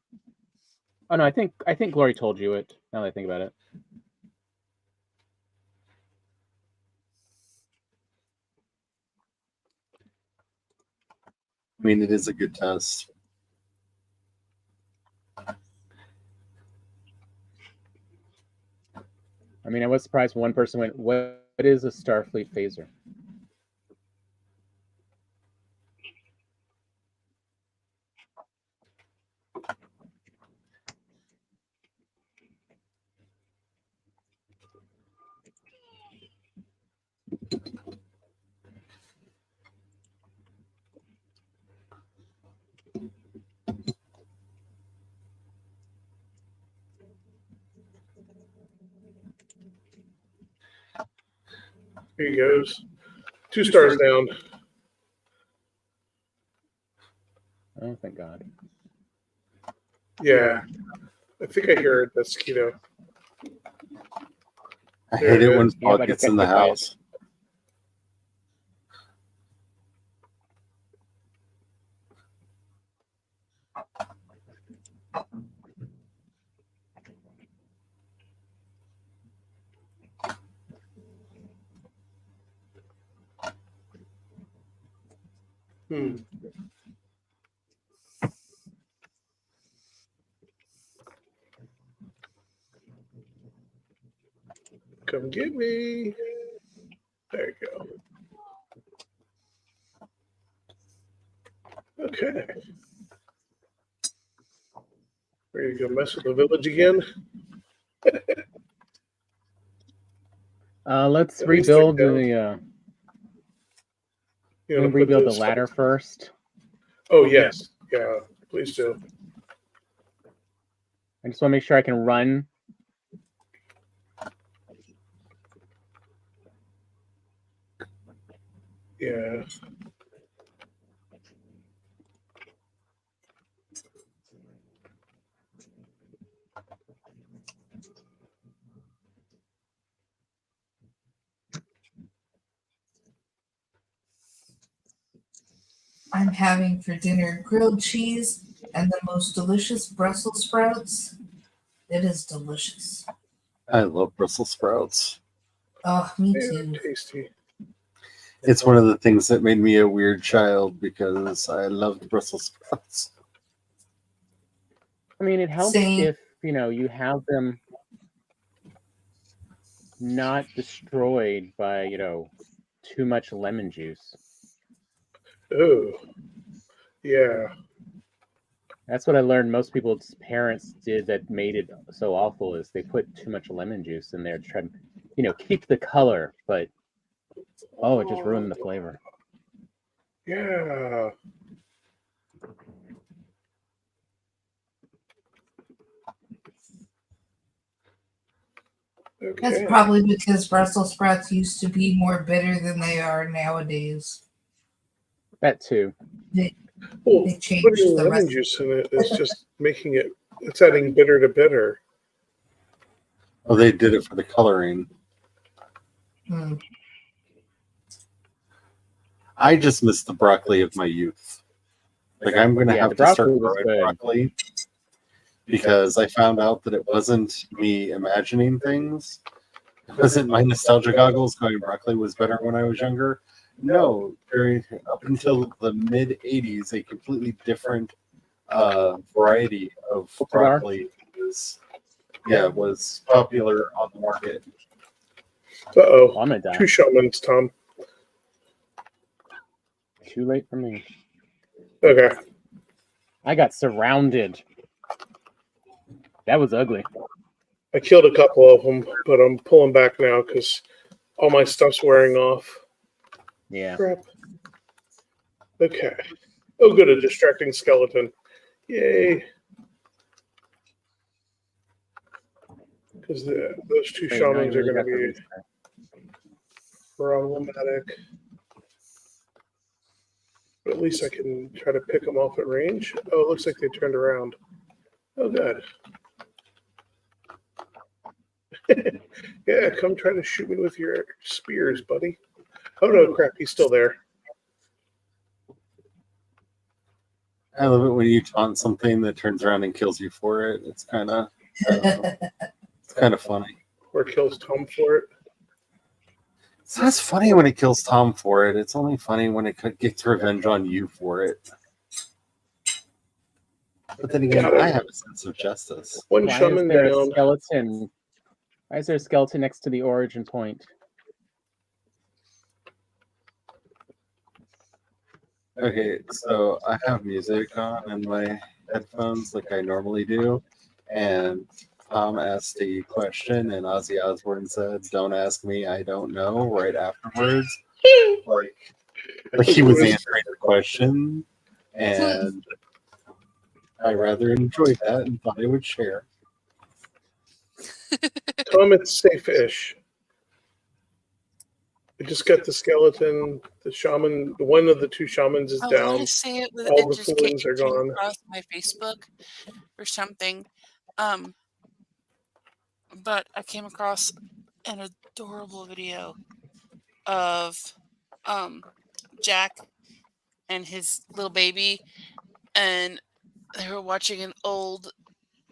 Oh no, I think Glory told you it, now that I think about it. I mean, it is a good test. I mean, I was surprised when one person went, what is a Starfleet phaser? Here he goes. 2 stars down. Oh, thank God. Yeah. I think I hear a mosquito. I hate it when Yeah, Paul like I gets said, in the get quiet. house. Hmm. Come get me. There you go. Okay. Ready to go mess with the village again? Let's At least I rebuild can. the You let me wanna put rebuild the this- ladder first. Oh, yes. Yeah, please do. I just want to make sure I can run. Yeah. I'm having for dinner grilled cheese and the most delicious Brussels sprouts. It is delicious. I love Brussels sprouts. Oh, me Yeah, too. tasty. It's one of the things that made me a weird child because I loved Brussels sprouts. I mean, it helps Same. if, you have them not destroyed by, too much lemon juice. Oh, yeah. That's what I learned most people's parents did that made it so awful is they put too much lemon juice in there to try to, keep the color, but it just ruined the flavor. Yeah. That's Okay. probably because Brussels sprouts used to be more bitter than they are nowadays. That too. Well, They changed putting the lemon recipe. juice in it is just making it. It's adding bitter to bitter. Well, they did it for the coloring. Hmm. I just miss the broccoli of my youth. Like I'm going to Yeah, have the to start broccoli was growing good. broccoli because I found out that it wasn't me imagining things. It wasn't my nostalgia goggles going broccoli was better when I was younger. No, during up until the mid '80s, a completely different variety of broccoli was popular on the market. Uh-oh. I'm gonna die. 2 shamans, Tom. Too late for me. Okay. I got surrounded. That was ugly. I killed a couple of them, but I'm pulling back now because all my stuff's wearing off. Yeah. Crap. Okay. Oh, good, a distracting skeleton. Yay. Because those 2 Wait, no, I shamans are really going to got the be restart. problematic. But at least I can try to pick them off at range. Oh, it looks like they turned around. Oh, good. Yeah, come try to shoot me with your spears, buddy. Oh, no, crap, he's still there. I love it when you taunt something that turns around and kills you for it. It's kind of funny. Or kills Tom for it. It's not funny when it kills Tom for it. It's only funny when it gets revenge on you for it. But then again, I have a sense of justice. One Why is shaman there a down. skeleton? Why is there a skeleton next to the origin point? Okay, so I have music on in my headphones like I normally do, and Tom asked a question, and Ozzy Osbourne said, "Don't ask me, I don't know." Right afterwards, like he was answering the question, and I rather enjoyed that and thought I would share. Tom, it's safe-ish. I just got the skeleton, the shaman, one of the 2 shamans is I down. want to say it, but All it the just fools are came gone. across my Facebook or something. But I came across an adorable video of Jack and his little baby, and they were watching an old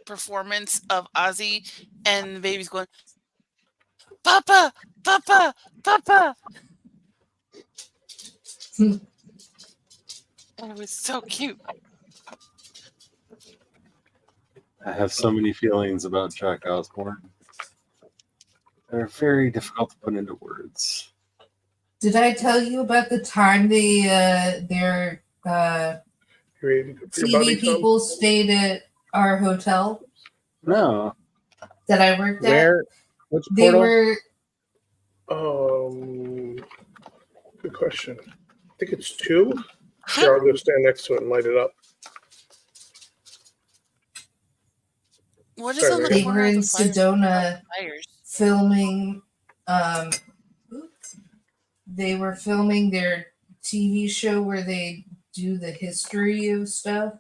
performance of Ozzy, and the baby's going, "Papa, Papa, Papa." And it was so cute. I have so many feelings about Jack Osbourne. They're very difficult to put into words. Did I tell you about the time their You ready to go for your body, TV Tom? people stayed at our hotel No, that I worked at? Where? Which They portal? were Good question. I think it's 2. Here, I'll go stand next to it and light it up. What is on the they corner were of in the fire? Sedona Fires. filming they were filming their TV show where they do the history of stuff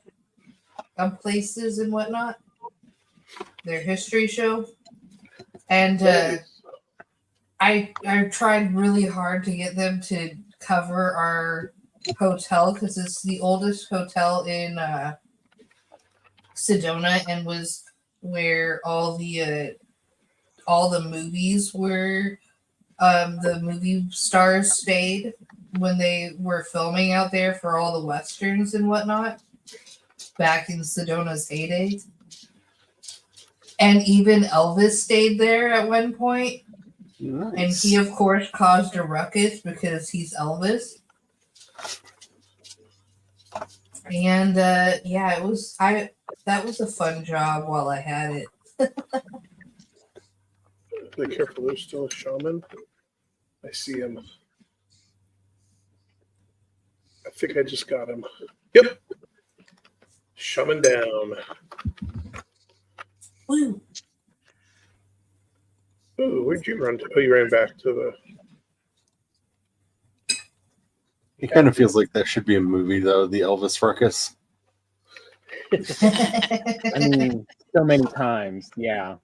of places and whatnot. Their history show. And I tried really hard to get them to cover our hotel because it's the oldest hotel in Sedona and was where all the movies were. The movie stars stayed when they were filming out there for all the westerns and whatnot back in Sedona's heyday. And even Elvis stayed there at one point. nice. And he, of course, caused a ruckus because he's Elvis. And yeah, that was a fun job while I had it. Be careful, there's still a shaman. I see him. I think I just got him. Yep. Shaman down. Woo. Ooh, where'd you run to? Oh, you ran back to the. It kind of feels like that should be a movie, though. The Elvis Ruckus. I mean, so many times. Yeah.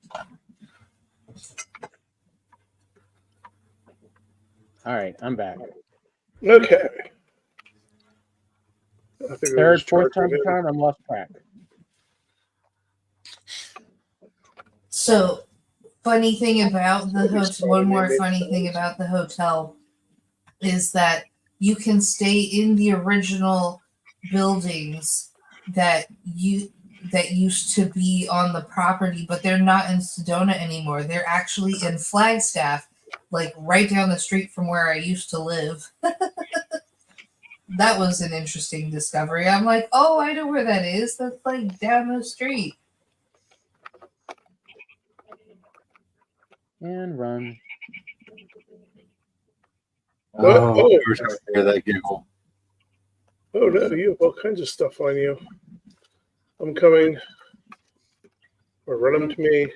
All right, I'm back. Okay. I think it Third, was fourth time's charging a charm. I'm lost track. So, funny thing about the hotel, one more funny thing about the hotel is that you can stay in the original buildings that used to be on the property, but they're not in Sedona anymore. They're actually in Flagstaff, like right down the street from where I used to live. That was an interesting discovery. I'm like, oh, I know where that is. That's like down the street. And run. What? Oh, Oh. I wish I could hear that giggle. Oh no, you have all kinds of stuff on you. I'm coming. Or run them to me.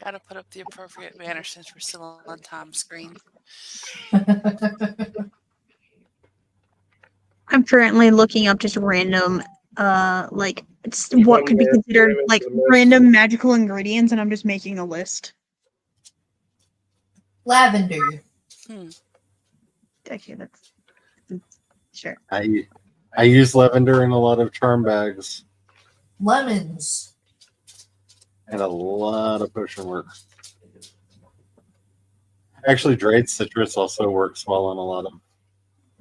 Gotta put up the appropriate banner since we're still on Tom's screen. I'm currently looking up just random, like what could be considered like random magical ingredients, and I'm just making a list. Lavender. Okay, that's sure. I use lavender in a lot of charm bags Lemons. and a lot of potion work. Actually, dried citrus also works well on a lot of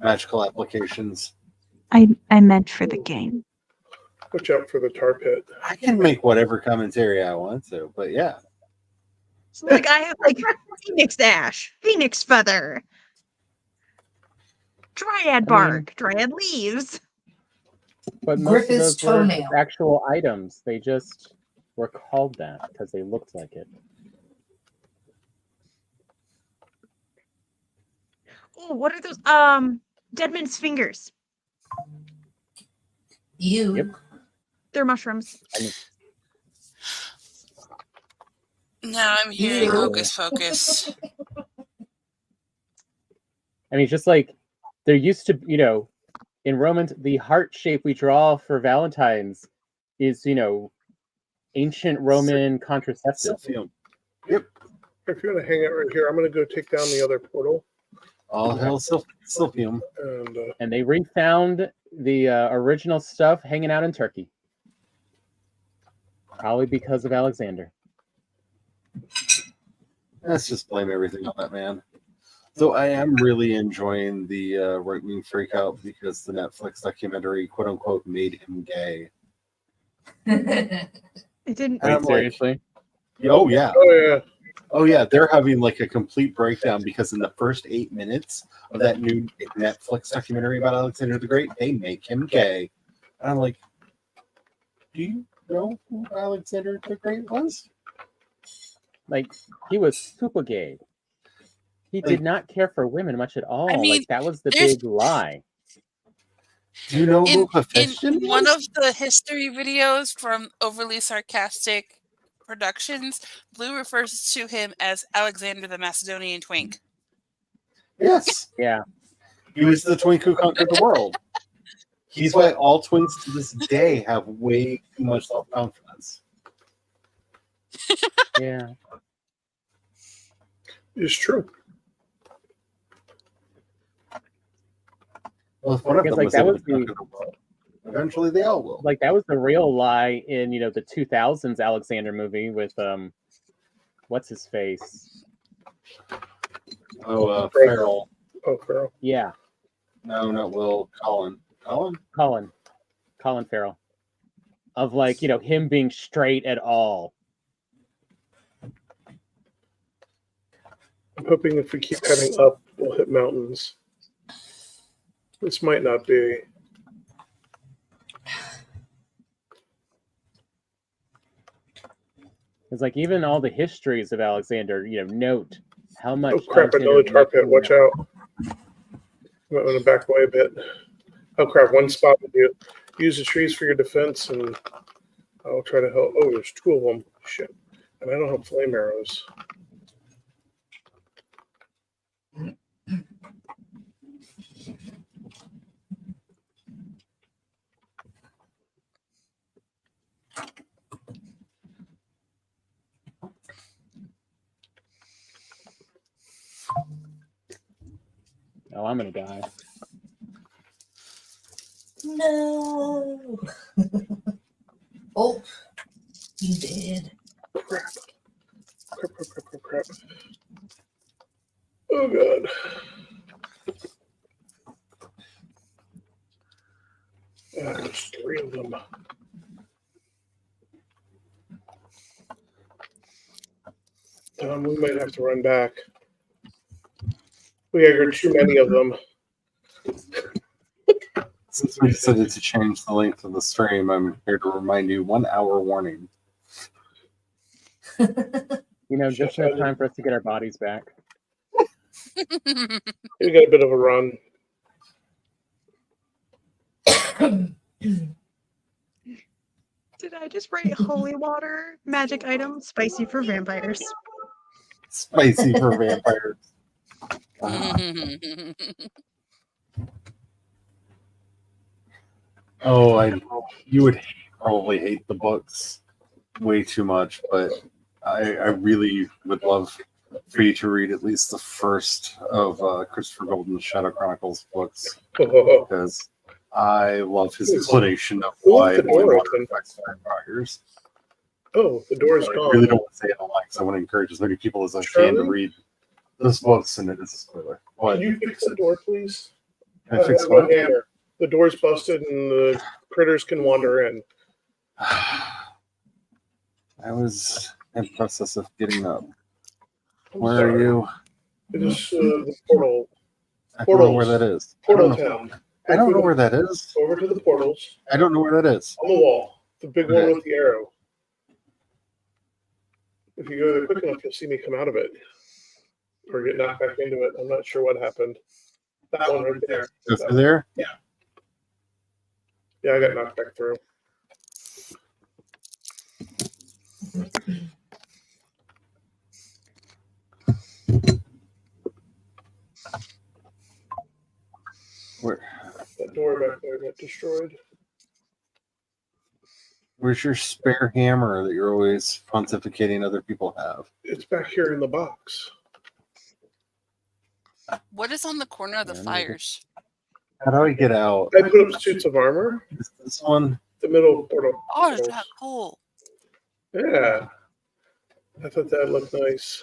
magical applications. I meant for the game. Watch out for the tar pit. I can make whatever commentary I want to, but yeah. So, like I have like Phoenix Ash, Phoenix Feather, Dryad Bark, Dryad Leaves. But most Griffith's of those were toenail. actual items. They just were called that because they looked like it. Oh, what are those? Deadman's fingers. Ew. Yep. They're mushrooms. Now I'm hearing Ew. Hocus Pocus. I mean, just like there used to, in Romans, the heart shape we draw for Valentine's is, ancient Roman contraceptive. Silphium. Yep. If you're gonna hang out right here, I'm gonna go take down the other portal. All hell Silphium. And And they refound the original stuff hanging out in Turkey. Probably because of Alexander. Let's just blame everything on that man. So I am really enjoying the right-wing freakout because the Netflix documentary, quote unquote, made him gay. It didn't. And I'm Wait, seriously? Oh yeah. oh yeah, Oh yeah, they're having like a complete breakdown because in the first 8 minutes of that new Netflix documentary about Alexander the Great, they make him gay. And I'm like, do you know who Alexander the Great was? Like, he was super gay. He did not care for women much at all. I mean, like, that was the there's- big lie. Do you know who In Hephaestion one was? of the history videos from Overly Sarcastic Productions, Blue refers to him as Alexander the Macedonian Twink. Yes. Yeah. He was the twink who conquered the world. He's why all twinks to this day have way too much self-confidence. Yeah. it's true. Well, if one of Because, them like, was that able was to conquer the world, eventually they all will. Like, that was the real lie in, the 2000s Alexander movie with, what's his face? Oh, Farrell. Oh, Farrell. Yeah. No, not Will. Colin. Colin Farrell. Of, like, him being straight at all. I'm hoping if we keep heading up, we'll hit mountains. This might not be. It's like, even all the histories of Alexander, note how much. Oh crap! Another tar pit. Watch out. You might want to back away a bit. Oh crap! One spotted you. use the trees for your defense, and I'll try to help. Oh, there's 2 of them. Shit. And I don't have flame arrows. Oh, I'm gonna die. No. Oh, you did. Crap. Crap. Oh, God. There's 3 of them. We might have to run back. We got too many of them. Since we decided to change the length of the stream, I'm here to remind you 1 hour warning. You know, just enough time for us to get our bodies back. We got a bit of a run. Did I just write holy water magic item spicy for vampires? Spicy for vampires. Oh, you would probably hate the books way too much, but I really would love for you to read at least the first of Christopher Golden's Shadow Chronicles books, because I love his explanation of why the door water open. affects vampires. Oh, the door is I gone. really don't want to say it online, because I want to encourage as many people as I can to Charlie? read those books, and it is a spoiler. What? Can you fix the door, please? Can I fix have one what? hammer. The door's busted and the critters can wander in. I was in the process of getting up. I'm Where sorry. are you? It is the portal. I don't know where Portals. that is. Portal town. I don't know where that is. Over to the portals. I don't know where that is. On the wall. The big one Okay. with the arrow. If you go there quick enough, you'll see me come out of it. Or get knocked back into it. I'm not sure what happened. That one right there. Go through there? Yeah, I got knocked back through. Where? That door back there got destroyed. Where's your spare hammer that you're always pontificating other people have? It's back here in the box. What is on the corner of the fires? How do I get out? I put up suits of armor. Is this one? The middle portal. Oh, is that cool? Yeah. I thought that looked nice.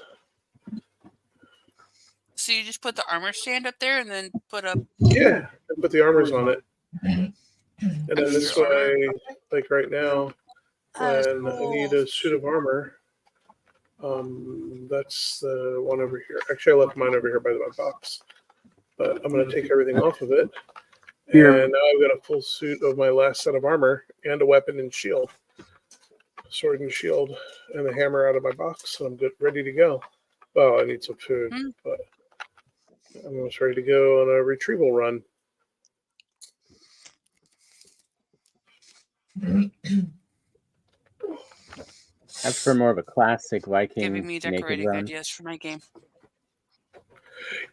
So you just put the armor stand up there and then put up. Yeah. I put the armors on it. And then this way, like right now, That is when I need cool. a suit of armor, that's the one over here. Actually, I left mine over here by my box. But I'm going to take everything off of it. Here. And now I've got a full suit of my last set of armor and a weapon and shield. Sword and shield and the hammer out of my box. So I'm good, ready to go. Well, I need some food, but I'm almost ready to go on a retrieval run. That's for more of a classic Viking Giving me naked decorating run. ideas for my game.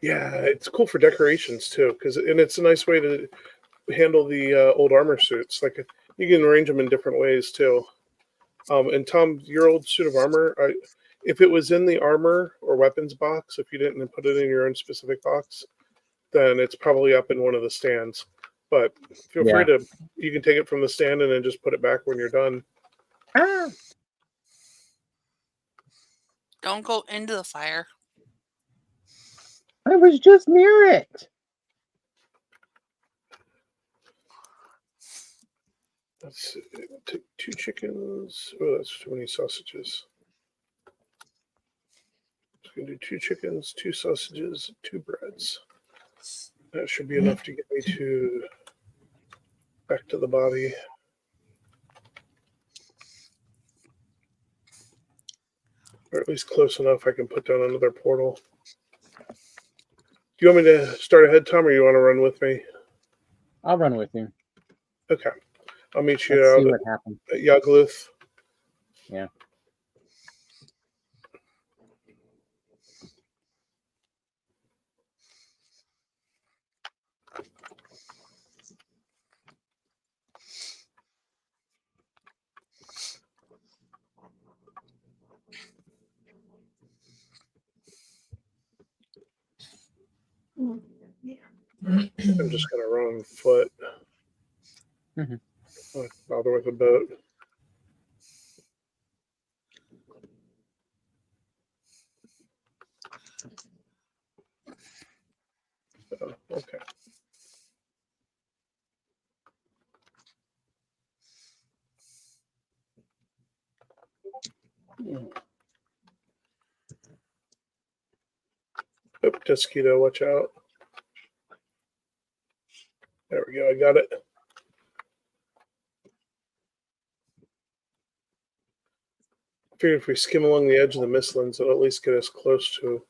Yeah, it's cool for decorations too, and it's a nice way to handle the old armor suits. Like you can arrange them in different ways too. And Tom, your old suit of armor, if it was in the armor or weapons box, if you didn't put it in your own specific box, then it's probably up in one of the stands. But feel free to, you can take it from the stand and then just put it back when you're done. Ah, Don't go into the fire. I was just near it. Let's take 2 chickens. Oh, that's too many sausages. Just gonna do 2 chickens, 2 sausages, 2 breads. That should be enough to get me to back to the body. Or at least close enough I can put down another portal. Do you want me to start ahead, Tom, or you want to run with me? I'll run with you. Okay. I'll meet you Let's see out what happens. at Yagluth. Yeah. I'm just gonna run on foot. Mhm. Not bother with a boat. Oh, okay. Oh, Mosquito, watch out. There we go, I got it. I figured if we skim along the edge of the mistlands, it'll at least get us close to.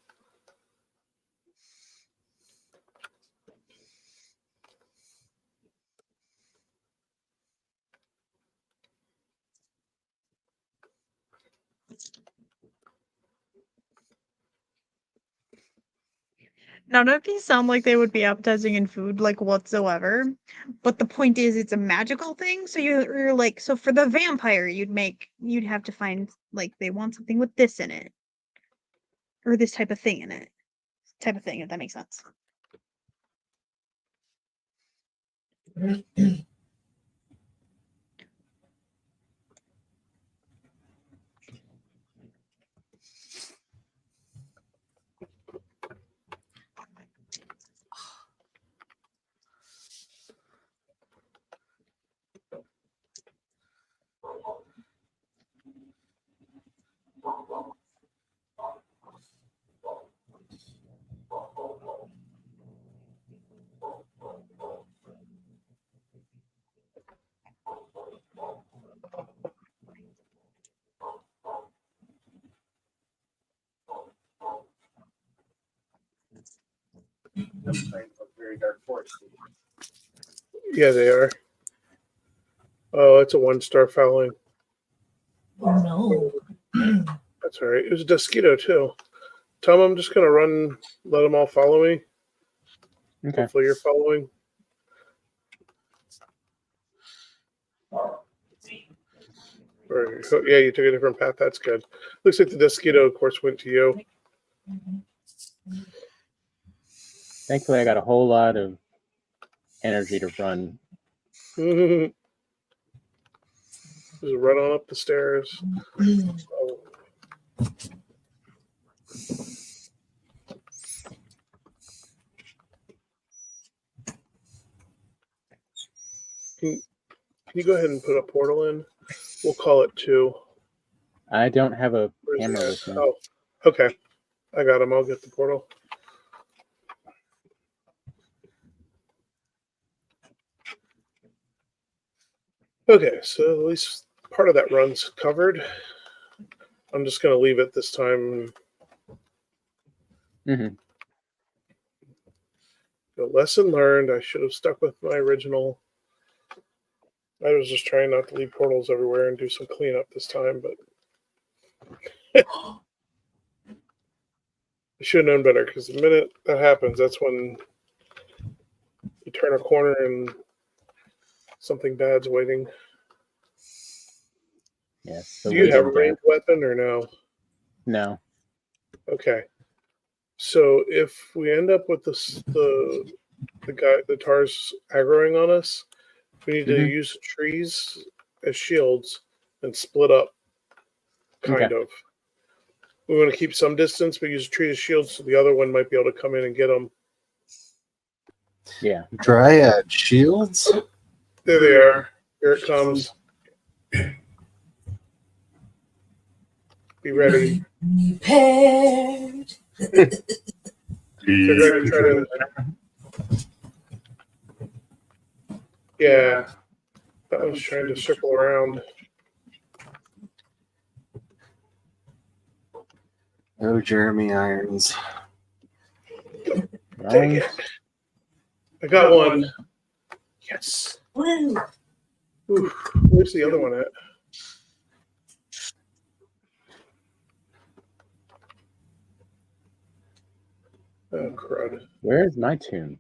None of these sound like they would be appetizing in food, like whatsoever. But the point is, it's a magical thing. So you're like, so for the vampire, you'd have to find like they want something with this in it, or this type of thing in it, type of thing. If that makes sense. Very dark forest. Yeah, they are. Oh, it's a 1-star fouling. Oh no. That's all right. It was a Mosquito too. Tom, I'm just gonna run. Let them all follow me. Okay. Hopefully, you're following. Or, yeah, you took a different path. That's good. Looks like the Mosquito, of course, went to you. Thankfully, I got a whole lot of energy to run. Just run on up the stairs. Oh. Can you go ahead and put a portal in? We'll call it 2. I don't have a Where's hammer it with at? me. Oh, okay. I got him. I'll get the portal. Okay, so at least part of that run's covered. I'm just going to leave it this time. Mm-hmm. The lesson learned. I should have stuck with my original. I was just trying not to leave portals everywhere and do some cleanup this time, but I should have known better because the minute that happens, that's when you turn a corner and something bad's waiting. Yes. Do you have a ranged weapon or no? No. Okay. So if we end up with the TAR's aggroing on us, we need to use the trees as shields and split up, kind of. We want to keep some distance, but use the tree as shields so the other one might be able to come in and get them. Yeah. Dryad shields? There they are. Here it comes. Be ready. Prepared. They're going to try to. Yeah. That one's trying to circle around. Oh, Jeremy Irons. Dang it. I got one. Yes. Woo. Oof, where's the other one at? Oh, crud. Where's my tune?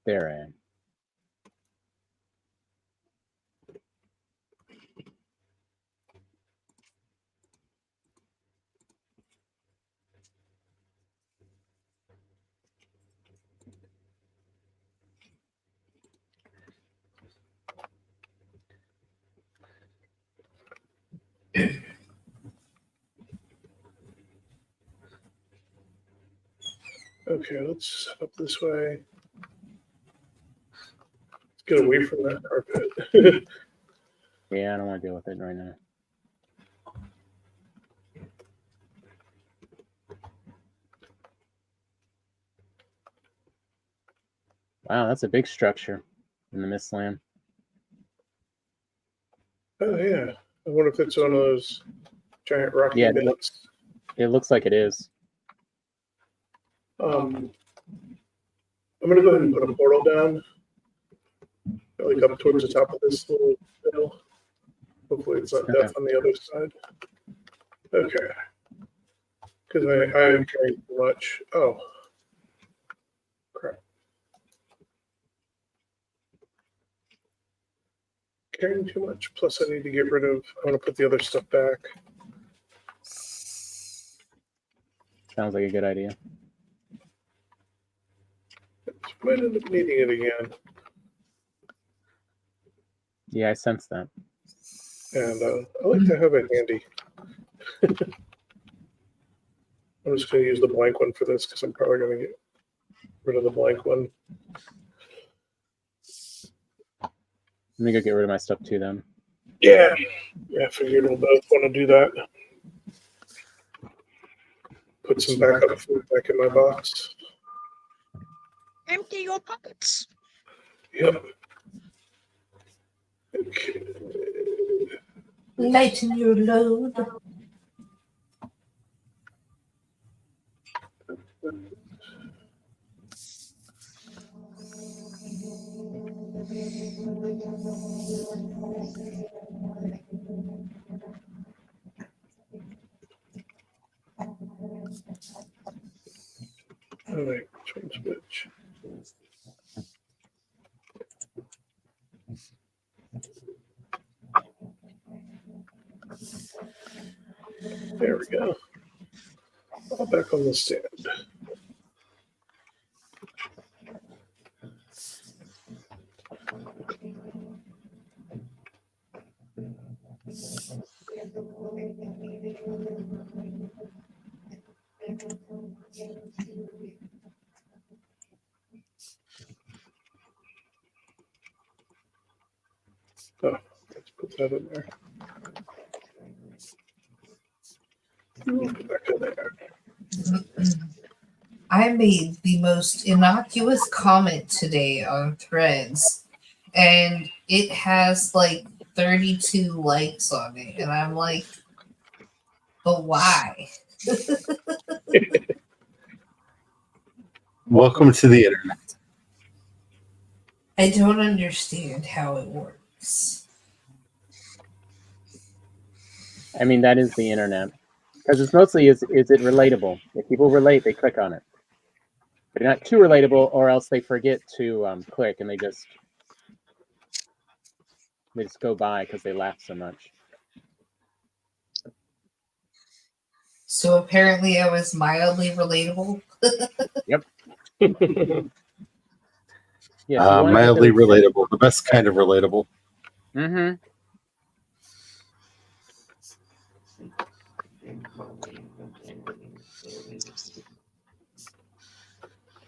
There I am. Okay, let's set up this way. Let's get away from that carpet. Yeah, I don't want to deal with it right now. Wow, that's a big structure in the Mistland. Oh, yeah. I wonder if it's one of those giant rocky Yeah, bits. it looks like it is. I'm going to go ahead and put a portal down, like up towards the top of this little hill. Hopefully it's not death on the other side. Okay. Because I am carrying too much. Oh. Crap. Carrying too much. Plus I need to get rid of, I want to put the other stuff back. Sounds like a good idea. Might end up needing it again. Yeah, I sense that. And I like to have it handy. I'm just going to use the blank one for this because I'm probably going to get rid of the blank one. Let me go get rid of my stuff too then. Yeah. Yeah, I figured we'll both want to do that. Put some backup food back in my box. Empty your pockets. Yep. Okay. Lighten your load. All right, switch. There we go. All back on the stand. Oh, let's put that in there. Put it back in there. I made the most innocuous comment today on Threads, and it has like 32 likes on it, and I'm like, but why? Welcome to the internet. I don't understand how it works. I mean, that is the internet. Because it's mostly, is it relatable? If people relate, they click on it. But not too relatable, or else they forget to click and they just go by because they laugh so much. So apparently I was mildly relatable. Yep. Yeah, Mildly relatable, the best kind of relatable. Mm-hmm.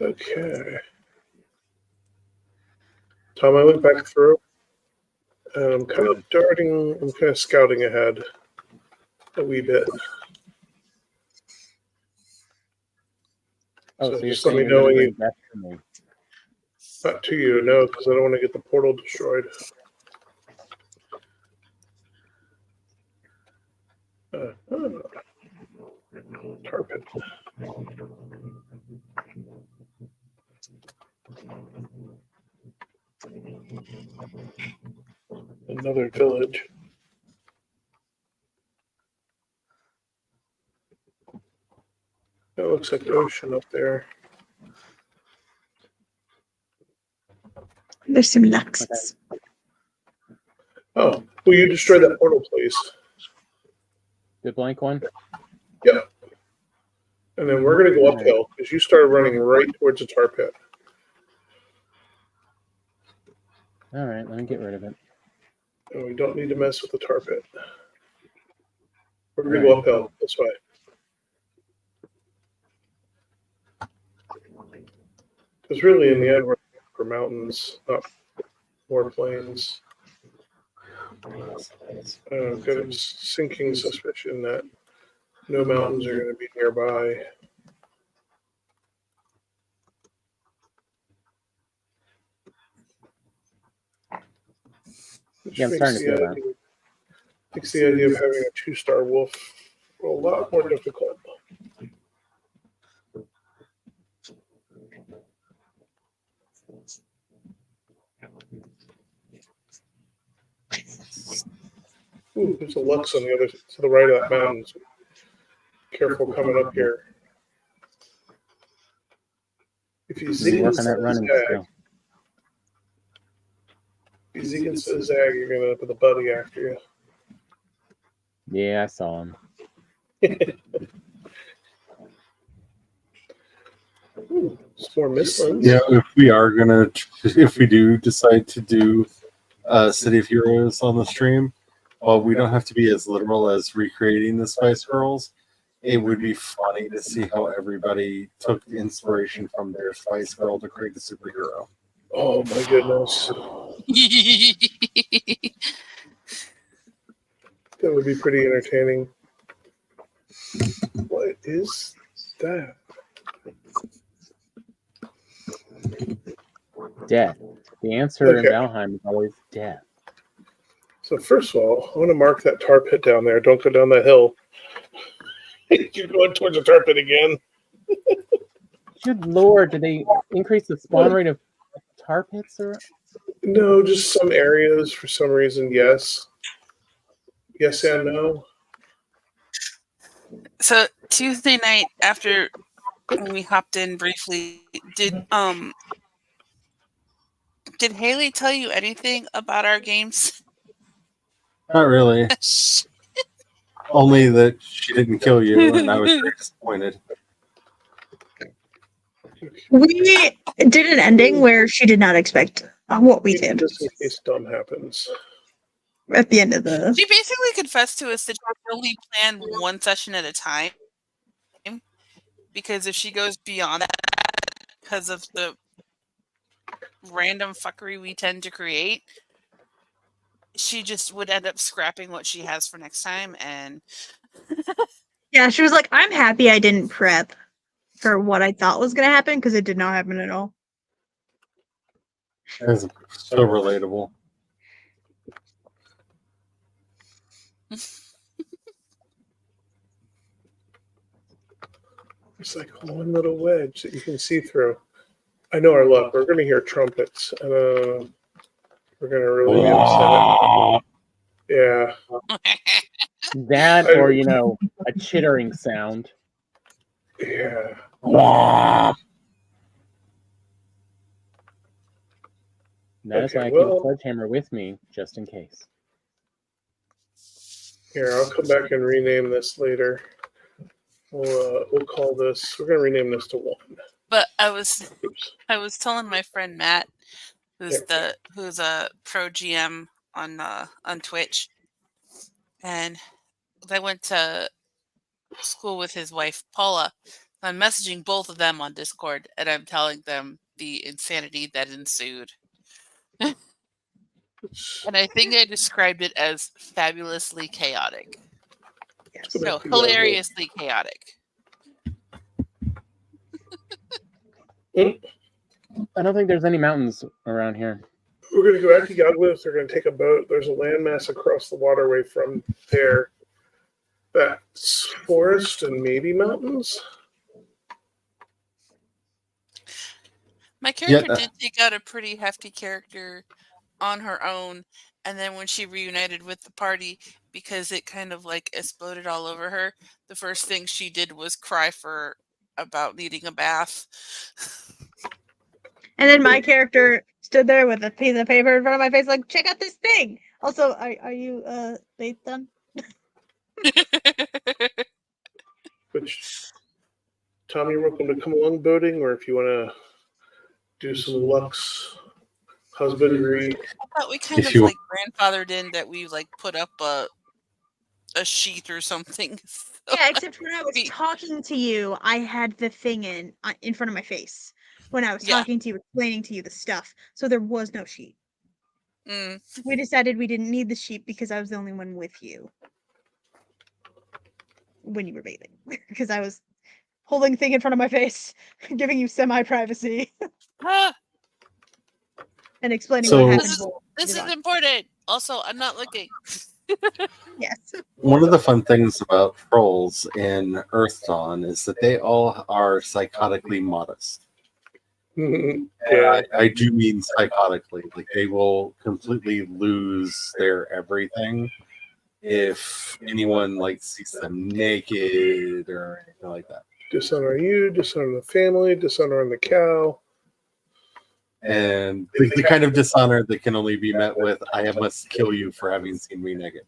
Okay. Tom, I went back through, and I'm kind of scouting ahead a wee bit. Oh, So so you're just let saying me you're know going when to you, bring back to me. not to you, no, because I don't want to get the portal destroyed. Tarpon. another village. That looks like the ocean up there. There's some Luxes. Oh, well, you destroyed that portal place. The blank one. Yep. And then we're going to go uphill because you started running right towards the tar pit. All right, let me get rid of it. And we don't need to mess with the tar pit. We're going to go uphill this way. Because really, in the end, we're for mountains, not more plains. I've got a sinking suspicion that no mountains are going to be nearby. Which Yeah, I'm starting to feel that. makes the idea of having a 2-star wolf a lot more difficult. Ooh, there's a Lux on the other to the right of that mountain. So careful coming up here. If you zig and Working that running skill. if you zig and zag, you're gonna end up with a buddy after you. Yeah, I saw him. Ooh, some more Mistlands. Yeah, if we do decide to do City of Heroes on the stream, while we don't have to be as literal as recreating the Spice Girls, it would be funny to see how everybody took inspiration from their Spice Girl to create a superhero. Oh my goodness. That would be pretty entertaining. What is that? Death. The answer in Okay. Valheim is always death. So first of all, I want to mark that tar pit down there. Don't go down that hill. You're going towards the tar pit again. Good lord, did they increase the spawn rate of tar pits? Or No, just some areas for some reason. Yes. Yes and no. So Tuesday night after we hopped in briefly, did Haley tell you anything about our games? Not really. Only that she didn't kill you, and I was very disappointed. We did an ending where she did not expect what we did Just in case dumb happens. at the end of the. She basically confessed to us that she only planned one session at a time, because if she goes beyond that, because of the random fuckery we tend to create, she just would end up scrapping what she has for next time. And Yeah, she was like, I'm happy I didn't prep for what I thought was going to happen because it did not happen at all. It's so relatable. It's like one little wedge that you can see through. I know our luck. We're going to hear trumpets. We're going to really be upset. Yeah. that, or a chittering sound. Yeah. That is why I Okay, keep a well- sledgehammer with me, just in case. Here, I'll come back and rename this later. We'll call this. We're going to rename this to 1. but I was Oops. telling my friend Matt, who's a pro GM on Twitch, and I went to school with his wife Paula. I'm messaging both of them on Discord, and I'm telling them the insanity that ensued. And I think I described it as fabulously chaotic. Go No, back to the hilariously chaotic. I don't think there's any mountains around here. We're going to go back to Yogluth. We're going to take a boat. There's a landmass across the waterway from there. That's forest and maybe mountains. My character did take out a pretty hefty character on her own, And then when she reunited with the party, because it kind of like exploded all over her, the first thing she did was cry for about needing a bath. And then my character stood there with a piece of paper in front of my face, like, check out this thing. Also, are you bathed done? Which, Tom, you're welcome to come along boating, or if you want to do some Lux husbandry. I thought we kind If of you- like grandfathered in that we like put up a sheet or something. Yeah, except when I was Be- talking to you, I had the thing in front of my face when I was Yeah. talking to you, explaining to you the stuff. So there was no sheet. Mm. We decided we didn't need the sheet because I was the only one with you when you were bathing. Because I was holding the thing in front of my face, giving you semi-privacy Ah, and explaining So- what happened. This is- while this you're is gone. important. Also, I'm not looking. Yes. One of the fun things about trolls in Earth Dawn is that they all are psychotically modest. And Yeah. I do mean psychotically. Like they will completely lose their everything if anyone like sees them naked or anything like that. Dishonor you, dishonor the family, dishonor on the cow. And the kind of dishonor that can only be met with "I must kill you for having seen me naked."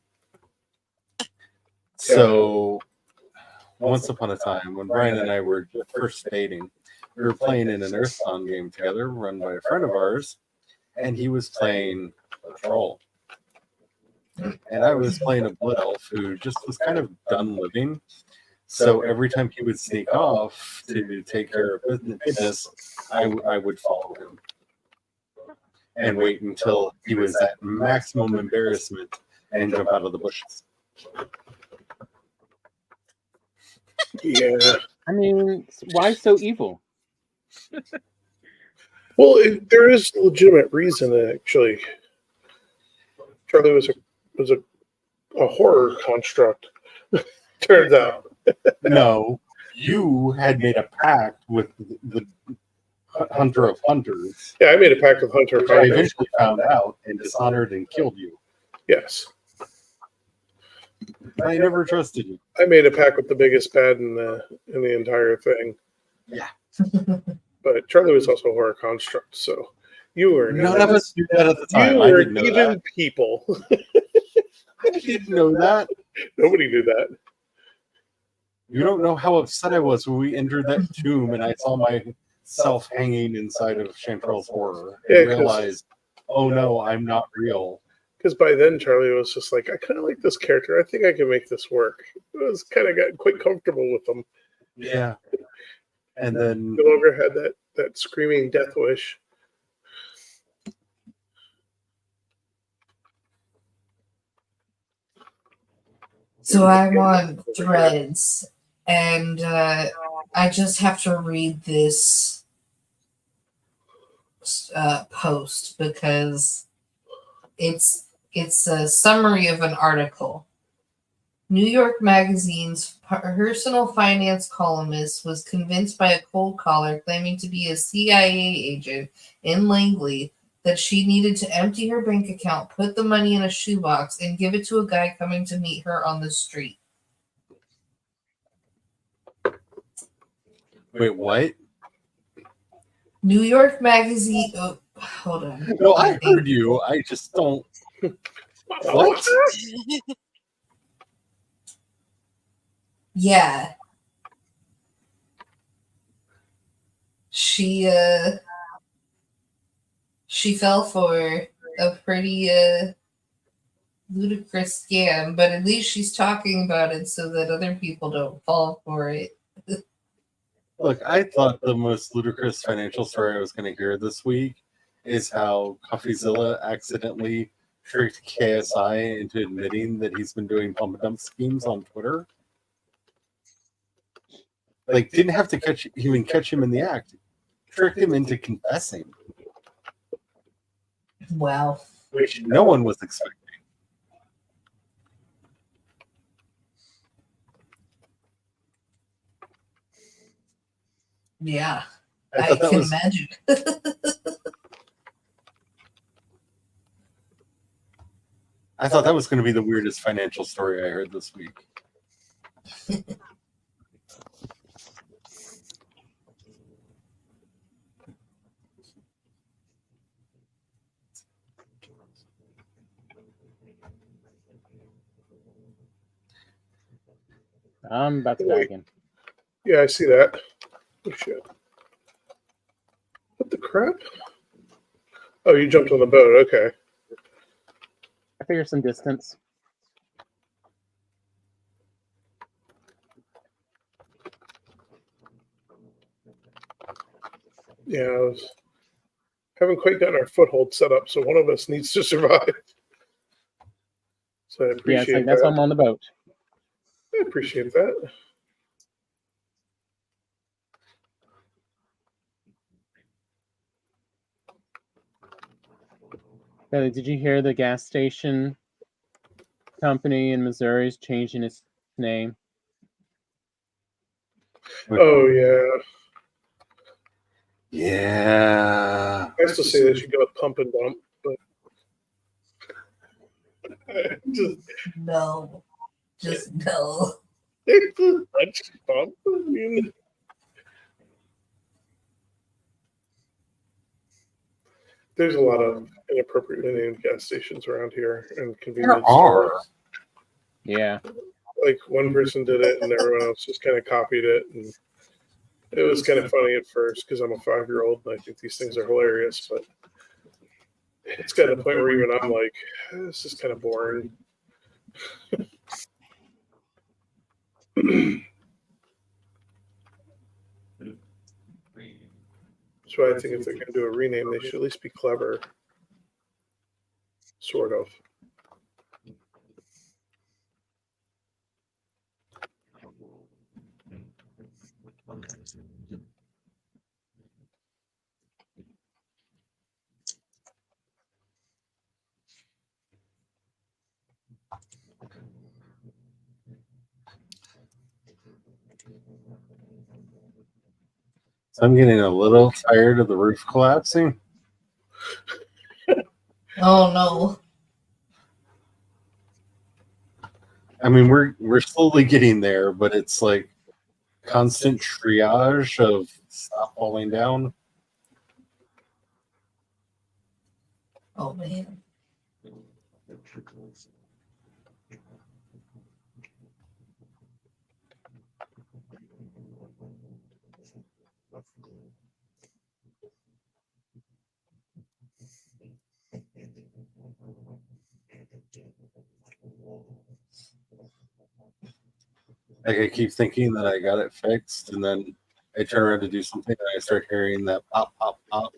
So once upon a time, when Brian and I were first dating, we were playing in an Earthbound game together, run by a friend of ours, and he was playing a troll. And I was playing a blood elf who just was kind of done living. So every time he would sneak off to take care of business, I would follow him and wait until he was at maximum embarrassment and jump out of the bushes. Yeah. I mean, why so evil? Well, there is legitimate reason actually. Charlie was a horror construct. Turns out. No, you had made a pact with the Hunter of Hunters, Yeah, I made a pact with Hunter. which I eventually found out and dishonored and killed you. Yes. I never trusted you. I made a pact with the biggest bad in the entire thing. Yeah. But Charlie was also a horror construct, so you were None of us knew that at the time. You I were didn't know even that. people. I didn't know that. Nobody knew that. You don't know how upset I was when we entered that tomb and I saw myself hanging inside of Chanterelle's horror and Yeah, 'cause- realized, oh no, I'm not real. Because by then Charlie was just like, I kind of like this character. I think I can make this work. I was kind of gotten quite comfortable with them. Yeah. And then No longer had that screaming death wish. So I'm on Threads, and I just have to read this post because it's a summary of an article. New York Magazine's personal finance columnist was convinced by a cold caller claiming to be a CIA agent in Langley that she needed to empty her bank account, put the money in a shoebox, and give it to a guy coming to meet her on the street. wait, what? New York Magazine. Oh, hold on. No, I heard you. I just don't. What? Yeah. She fell for a pretty ludicrous scam, but at least she's talking about it so that other people don't fall for it. Look, I thought the most ludicrous financial story I was going to hear this week is how CoffeeZilla accidentally tricked KSI into admitting that he's been doing pump and dump schemes on Twitter. Like, didn't have to catch him in the act. Tricked him into confessing, Wow. which no one was expecting. Yeah. I I thought that can was imagine. I thought that was going to be the weirdest financial story I heard this week. I'm about to die again. Yeah, I see that. Oh, shit. What the crap? Oh, you jumped on the boat. Okay. I figure some distance. Yeah, haven't quite gotten our foothold set up, so one of us needs to survive. So I Yeah, it's appreciate like that's why I'm that. on the boat. I appreciate that. Did you hear the gas station company in Missouri is changing its name? Oh, yeah. Yeah. I still say they should go with pump and dump, but No. Just no. Let's pump. I mean, there's a lot of inappropriately named gas stations around here and convenience There are. stores. Yeah. Like one person did it and everyone else just kind of copied it, and it was kind of funny at first because I'm a 5-year-old and I think these things are hilarious, but it's gotten to the point where even I'm like, this is kind of boring. That's why I think if they're going to do a rename, they should at least be clever. Sort of. So I'm getting a little tired of the roof collapsing. Oh no. I mean, we're slowly getting there, but it's like constant triage of stop falling down. Oh man. Like I keep thinking that I got it fixed, and then I turn around to do something, and I start hearing that pop, pop, pop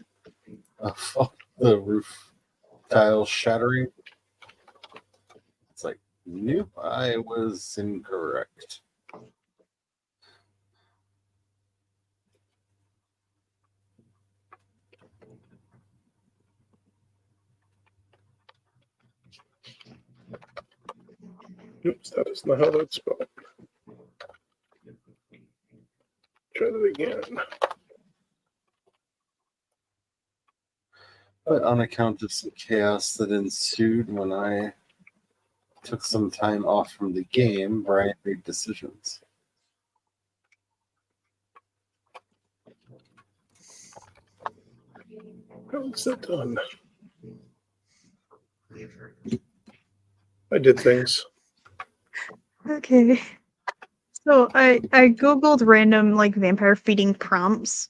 of the roof tiles shattering. It's like, nope, I was incorrect. Oops, that is not how that's spelled. Try that again. But on account of some chaos that ensued when I took some time off from the game, Brian made decisions. How is that done? I did things. Okay. So I googled random like vampire feeding prompts,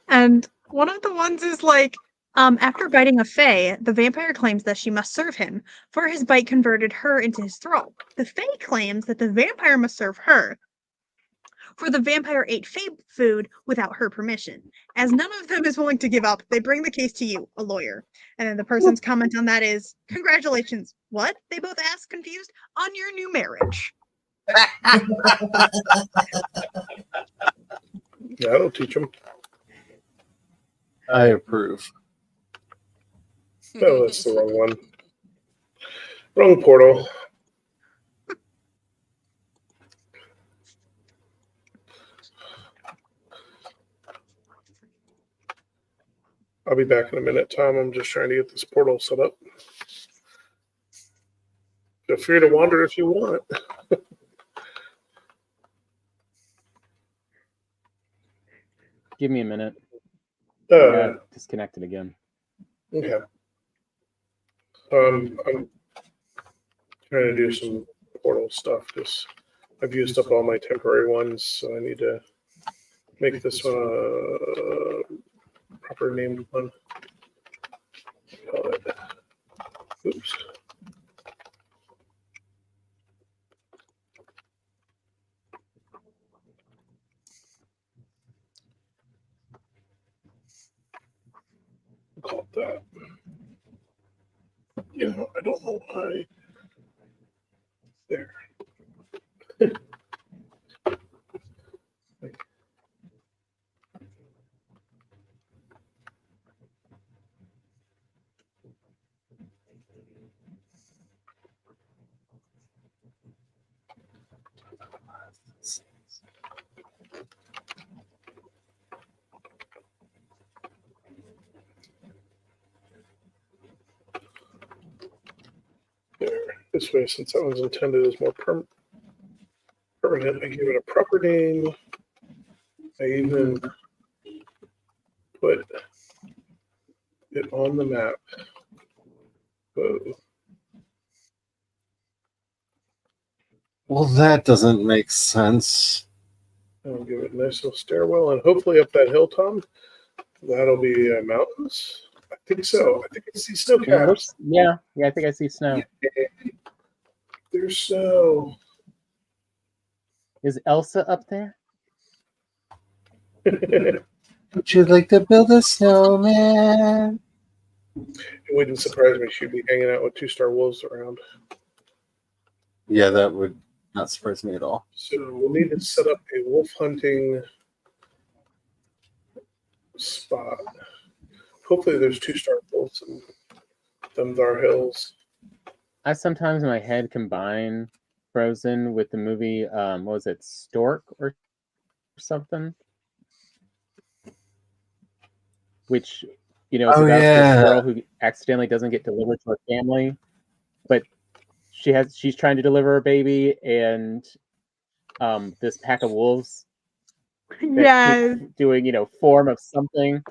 and one of the ones is like, after biting a fae, the vampire claims that she must serve him, for his bite converted her into his thrall. The fae claims that the vampire must serve her, for the vampire ate fae food without her permission. As none of them is willing to give up, they bring the case to you, a lawyer. And then the person's comment on that is, "Congratulations." What? They both ask, confused, on your new marriage. Yeah, I don't teach them. I approve. No, that's the wrong one. Wrong portal. I'll be back in a minute, Tom. I'm just trying to get this portal set up. Feel free to wander if you want. Give me a minute. I got Uh, disconnected again. okay. I'm trying to do some portal stuff because I've used up all my temporary ones, so I need to make this one a proper named one. Call it. Oops. Call it that. You know, I don't know why. There. There. This way, since that one's intended as more permanent, I give it a proper name. I even put it on the map. Whoa. Well, that doesn't make sense. I'll give it a nice little stairwell, and hopefully up that hill, Tom, that'll be mountains. I think so. I think I see snow It caps. looks, yeah, I think I see snow. There's snow. Is Elsa up there? It Would you like to build a snowman? wouldn't surprise me. She'd be hanging out with 2-star wolves around. Yeah, that would not surprise me at all. So we'll need to set up a wolf hunting spot. Hopefully there's 2-star wolves in Dumdar Hills. I sometimes in my head combine Frozen with the movie, what was it, Stork or something? Which, you know, it's Oh, about yeah. this girl who accidentally doesn't get delivered to her family, but she's trying to deliver a baby, and this pack of wolves that Yes. keep doing, you know, form of something.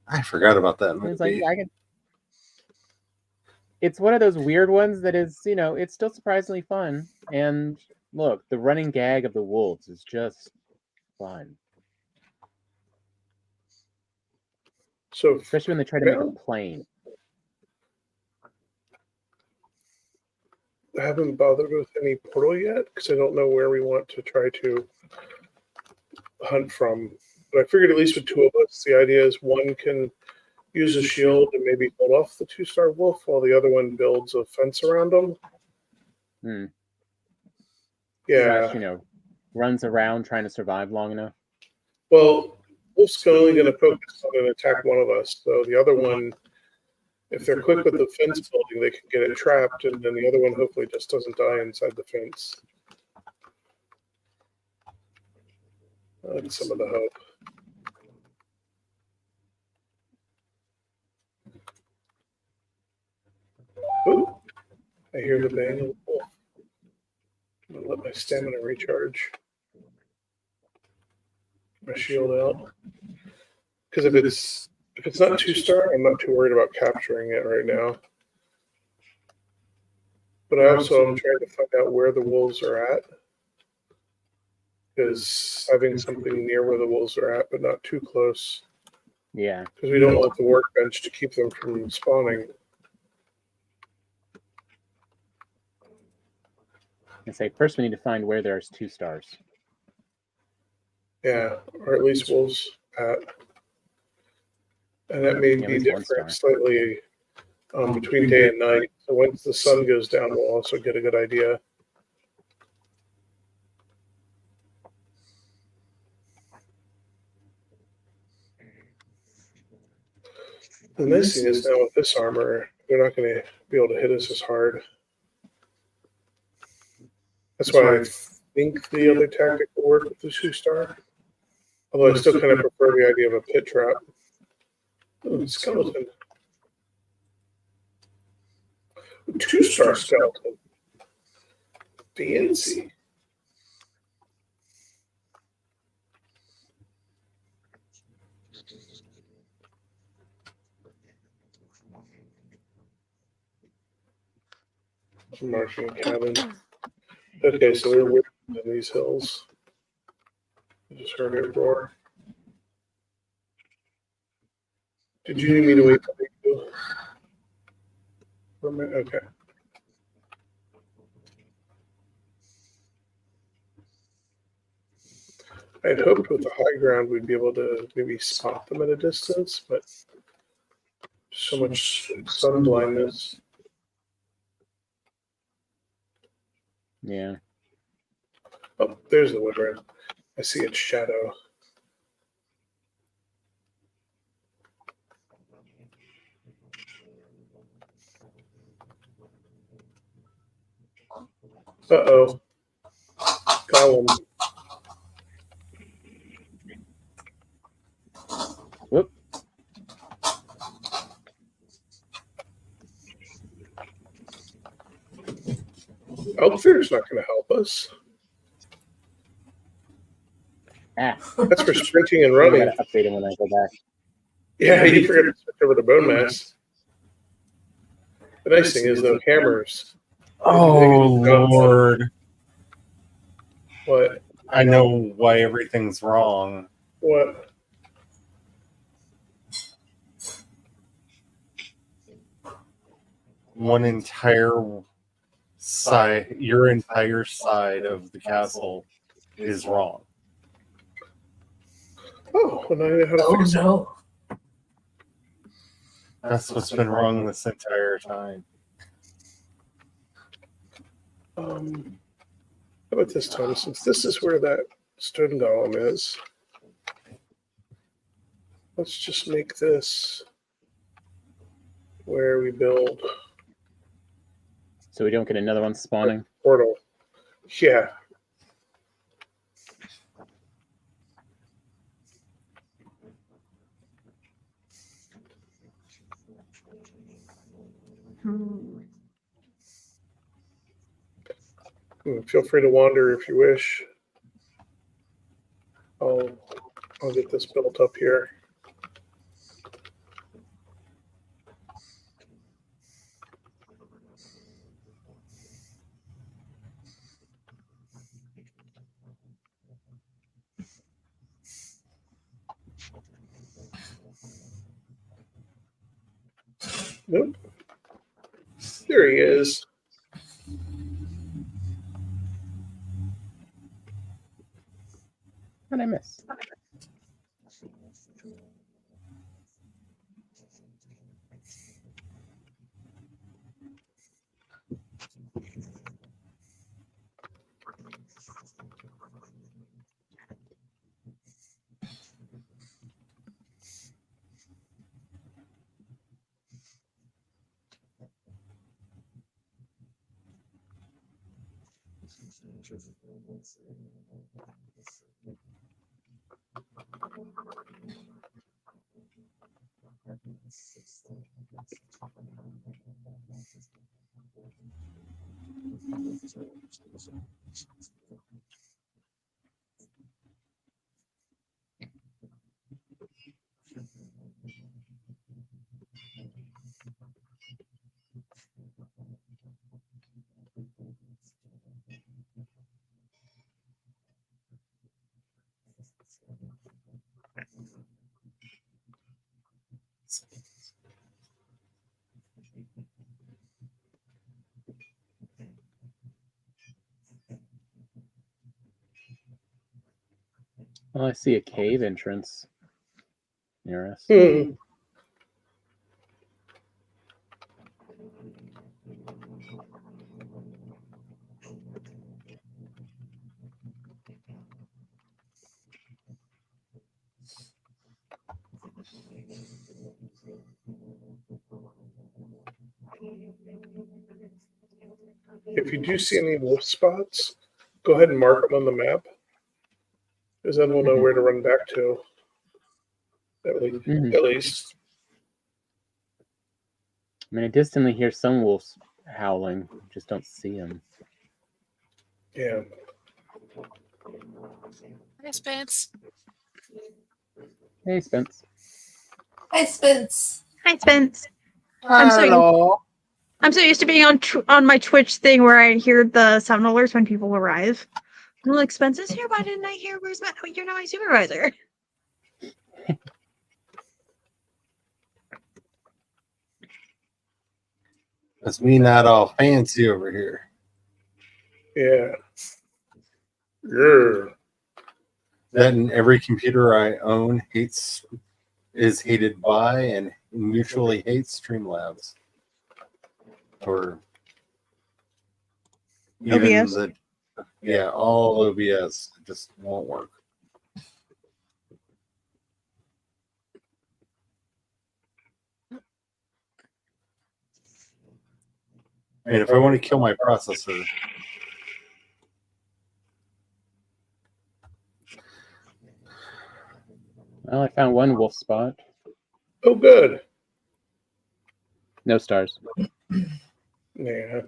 I forgot about that movie. It's like it's one of those weird ones that is, you know, it's still surprisingly fun. And look, the running gag of the wolves is just fun, So especially when they try to make a plane. I haven't bothered with any portal yet because I don't know where we want to try to hunt from. But I figured at least with 2 of us, the idea is one can use a shield and maybe hold off the 2-star wolf while the other one builds a fence around them. Hmm. Yeah. Slash, you know, runs around trying to survive long enough. Well, wolf's only going to focus on and attack one of us. So the other one, if they're quick with the fence building, they can get it trapped, and then the other one hopefully just doesn't die inside the fence. That's some of the hope. Ooh, I hear the bang of the wolf. I'm gonna let my stamina recharge. My shield out. Because if it's not 2-star, I'm not too worried about capturing it right now. But I also am trying to find out where the wolves are at. Because having something near where the wolves are at, but not too close. Yeah. Because we don't want the workbench to keep them from spawning. And say first we need to find where there's 2 stars. Yeah, or at least wolves at. And that may Yeah, at be least 1 different star. slightly between day and night. So once the sun goes down, we'll also get a good idea. The nice thing is now with this armor, they're not going to be able to hit us as hard. That's why I think the other tactic will work with the 2-star. Although I still kind of prefer the idea of a pit trap. Ooh, skeleton. 2-star skeleton. Fancy. Marking cabin. Okay, so we're in these hills. I just heard it roar. Did you need me to wait for a minute? Okay. I had hoped with the high ground we'd be able to maybe spot them at a distance, but so much sun blindness. Yeah. Oh, there's the woodward. I see its shadow. Uh-oh. Golem. Whoop. Elkfear's not going to help us. Ah. That's for sprinting and I running. gotta update it when I go back. Yeah, you forgot to switch over to bone mass. The nice thing is, though, hammers. Oh Lord! What? I know why everything's wrong. What? One entire side, your entire side of the castle is wrong. Oh, well, now you know how to fix it. no. That's what's been wrong this entire time. How about this time? Since this is where that stone golem is, let's just make this where we build So we don't get another one spawning. portal. Yeah. Feel free to wander if you wish. I'll get this built up here. Nope. There he is. What did I miss? Oh, I see a cave entrance near us. If you do see any wolf spots, go ahead and mark them on the map, because then we'll know where to run back to. At least. I mean, I distantly hear some wolves howling. Just don't see him. Yeah. Hi, Spence. Hey, Spence. Hi, Spence. Hi, Spence. I'm so used to being on my Twitch thing where I hear the sound alerts when people arrive. I'm like, Spence is here. Why didn't I hear? Where's my? Oh, you're not my supervisor. That's me not all fancy over here. Yeah. Yeah. That and every computer I own is hated by and mutually hates Streamlabs. Or even OBS? all OBS just won't work. I mean, if I want to kill my processor, Well, I found one wolf spot. Oh, good. No stars. Yeah.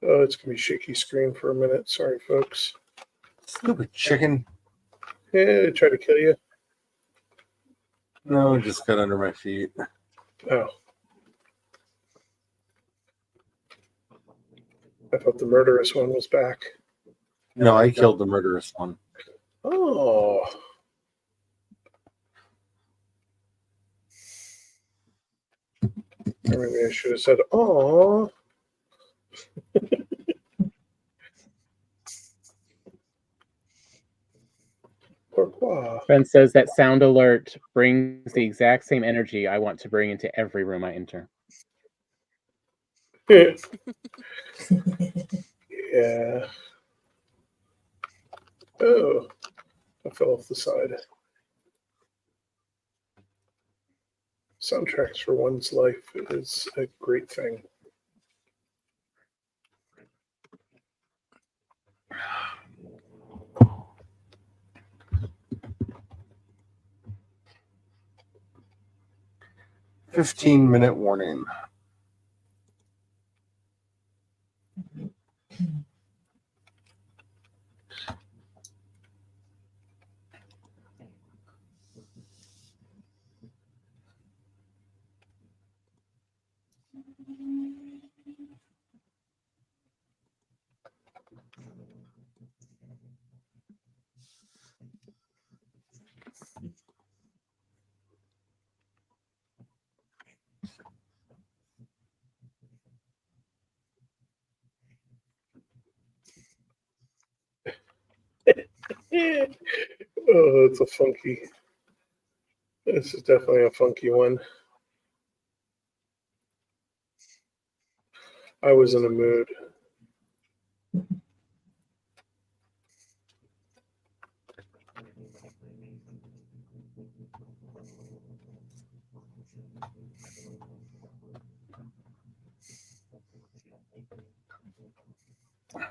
Oh, it's gonna be shaky screen for a minute. Sorry, folks. stupid chicken. Yeah, try to kill you. No, it just got under my feet. Oh. I thought the murderous one was back. No, I killed the murderous one. Oh. Or maybe I should have said, oh. Pourquoi? Ben says that sound alert brings the exact same energy I want to bring into every room I enter. Yeah. Oh. I fell off the side. Soundtracks for one's life is a great thing. "15-minute warning. Oh, it's a funky. This is definitely a funky one. I was in a mood.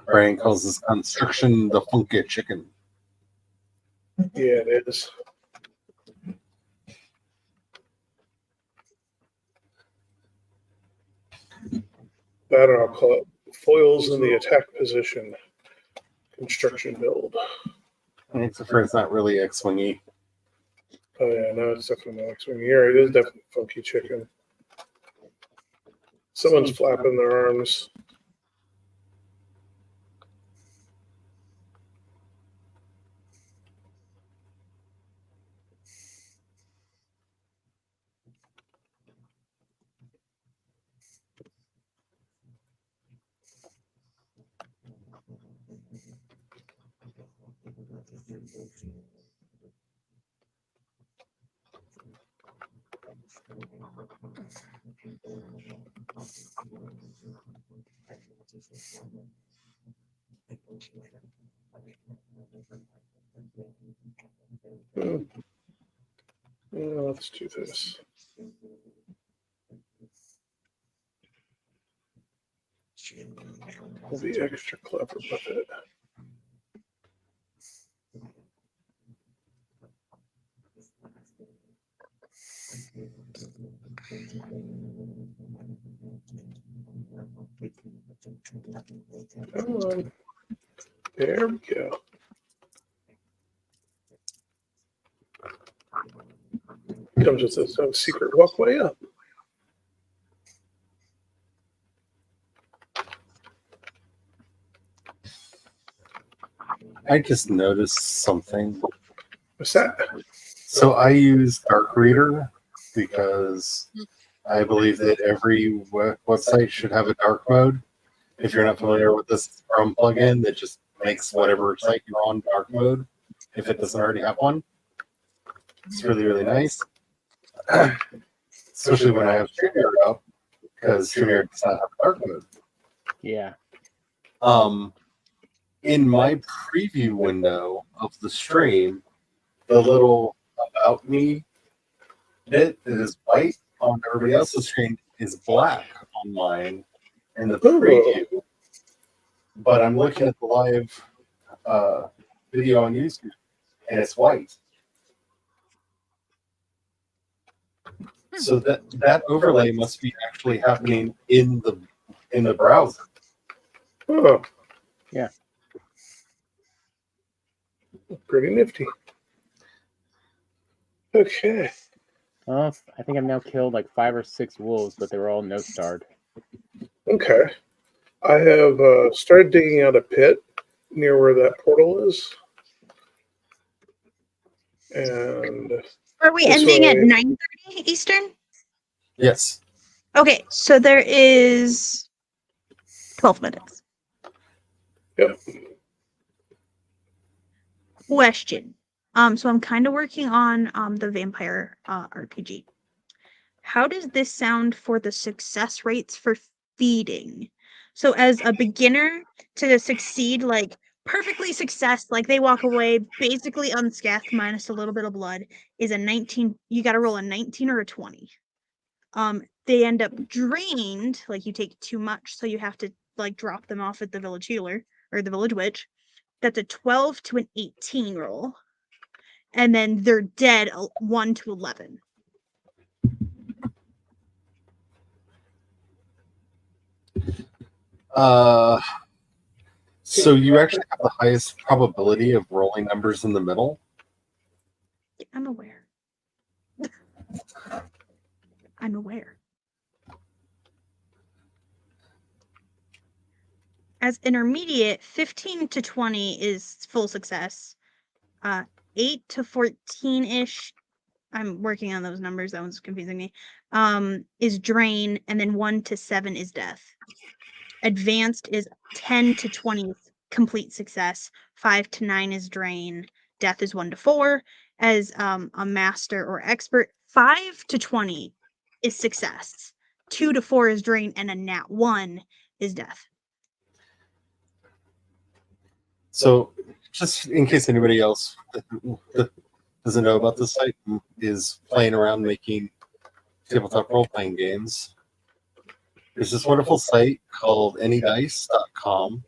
Brian calls this construction the funky chicken. Yeah, it is. That or I'll call it foils in the attack position. Construction build. And except for it's not really X-wingy. Oh yeah, no, it's definitely not X-Wing here. It is definitely funky chicken. Someone's flapping their arms. Yeah, let's do this. We'll be extra clever with it. Come on. There we go. Comes with its own secret walkway up. I just noticed something. What's that? So I use Dark Reader because I believe that every website should have a dark mode. If you're not familiar with this Chrome plugin that just makes whatever site you're on dark mode, if it doesn't already have one, it's really, really nice. Especially when I have StreamYard up, because StreamYard does not have a dark mode. Yeah. In my preview window of the stream, the little about me bit that is white on everybody else's screen is black on mine in the preview. But I'm looking at the live video on YouTube, and it's white. So that overlay must be actually happening in the browser. Oh. Yeah. Pretty nifty. Okay. Well, I think I've now killed like 5 or 6 wolves, but they were all no-starred. Okay. I have started digging out a pit near where that portal is. And Are we This ending at way- 9:30 Eastern? Yes. Okay, so there is 12 minutes. Yep. Question. So I'm kind of working on the vampire RPG. How does this sound for the success rates for feeding? So as a beginner to succeed, like perfectly success, like they walk away basically unscathed minus a little bit of blood, is a 19. You got to roll a 19 or a 20. They end up drained, like you take too much, so you have to like drop them off at the village healer or the village witch. That's a 12 to an 18 roll. And then they're dead 1 to 11. So you actually have the highest probability of rolling numbers in the middle. I'm aware. I'm aware. As intermediate, 15 to 20 is full success. 8 to 14-ish, I'm working on those numbers, that one's confusing me, is drain, and then 1 to 7 is death. Advanced is 10 to 20 is complete success. 5 to 9 is drain. Death is 1 to 4. As a master or expert, 5 to 20 is success. 2 to 4 is drain, and a nat 1 is death. So, just in case anybody else doesn't know about this site, is playing around making tabletop role-playing games. There's this wonderful site called anydice.com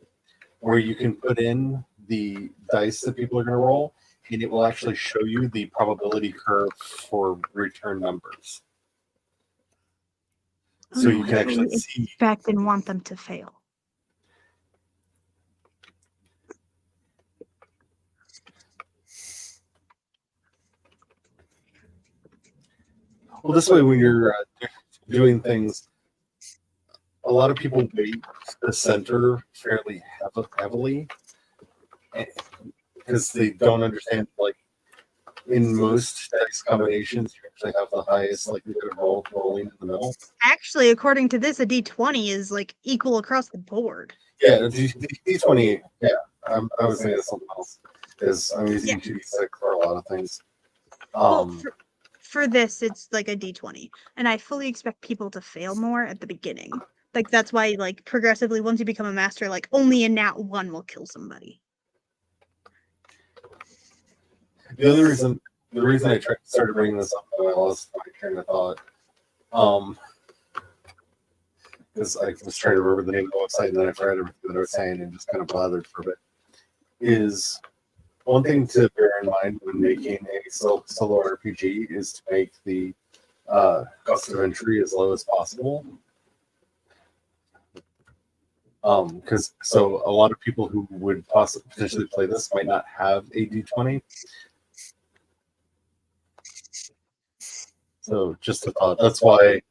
where you can put in the dice that people are going to roll, and it will actually show you the probability curve for return numbers. So you can actually see. Expect and want them to fail. Well, this way, when you're doing things, a lot of people weight the center fairly heavily because they don't understand, like, in most dice combinations, you actually have the highest likelihood of rolling in the middle. Actually, according to this, a d20 is like equal across the board. Yeah, D20, yeah. I was saying something else because I'm using 2d6 for a lot of things. Well, for this, it's like a d20, and I fully expect people to fail more at the beginning. Like that's why, like progressively, once you become a master, like only a nat 1 will kill somebody. The other reason, I started bringing this up, I lost my train of thought, because I was trying to remember the name of the website and then I forgot everything that I was saying and just kind of bothered for a bit. Is one thing to bear in mind when making a solo RPG is to make the cost of entry as low as possible. Because so a lot of people who would potentially play this might not have a D20. So just a thought. That's why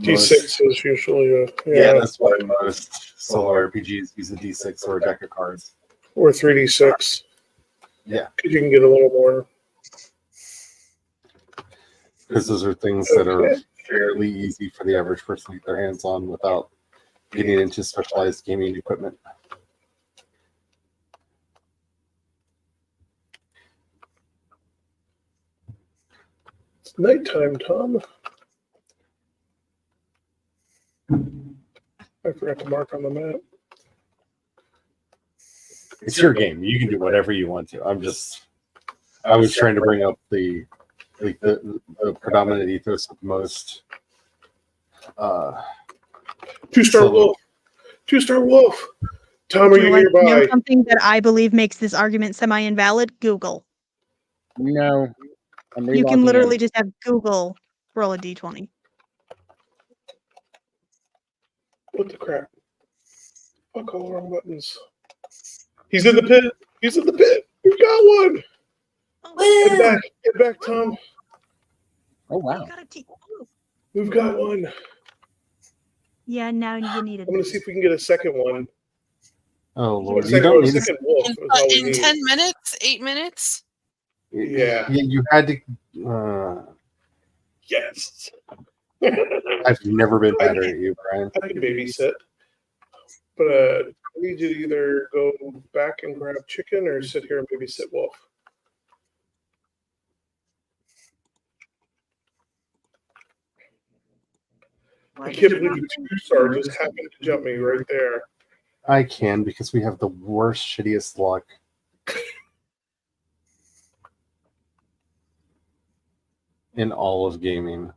D6 is usually yeah, that's why most solo RPGs use a D6 or a deck of cards. or 3D6. Yeah, Because you can get a little more. because those are things that are fairly easy for the average person to get their hands on without getting into specialized gaming equipment. It's nighttime, Tom. I forgot to mark on the map. It's your game. You can do whatever you want to. I was trying to bring up the predominant ethos of most. 2-star So- wolf. 2-star wolf. Tom, are Would you like to know nearby? something that I believe makes this argument semi-invalid? Google. No. I'm You can relogging literally in. just have Google roll a d20. What the crap? Fuck all the wrong buttons. He's in the pit. He's in the pit. We've got one. Get Woo! back. Get back, Tom. Oh wow. Got a oh. We've got one. Yeah, now you need I'm going to see if we can get a second one. Oh Lord, you Second, don't need second wolf is all we In need. 10 minutes, 8 minutes. Yeah. You had to. Yes. I've never been better at you, Brian. I can babysit. But I need you to either go back and grab chicken or sit here and babysit wolf. I can't believe the 2-star just happened to jump me right there. I can because we have the worst, shittiest luck. In all of gaming.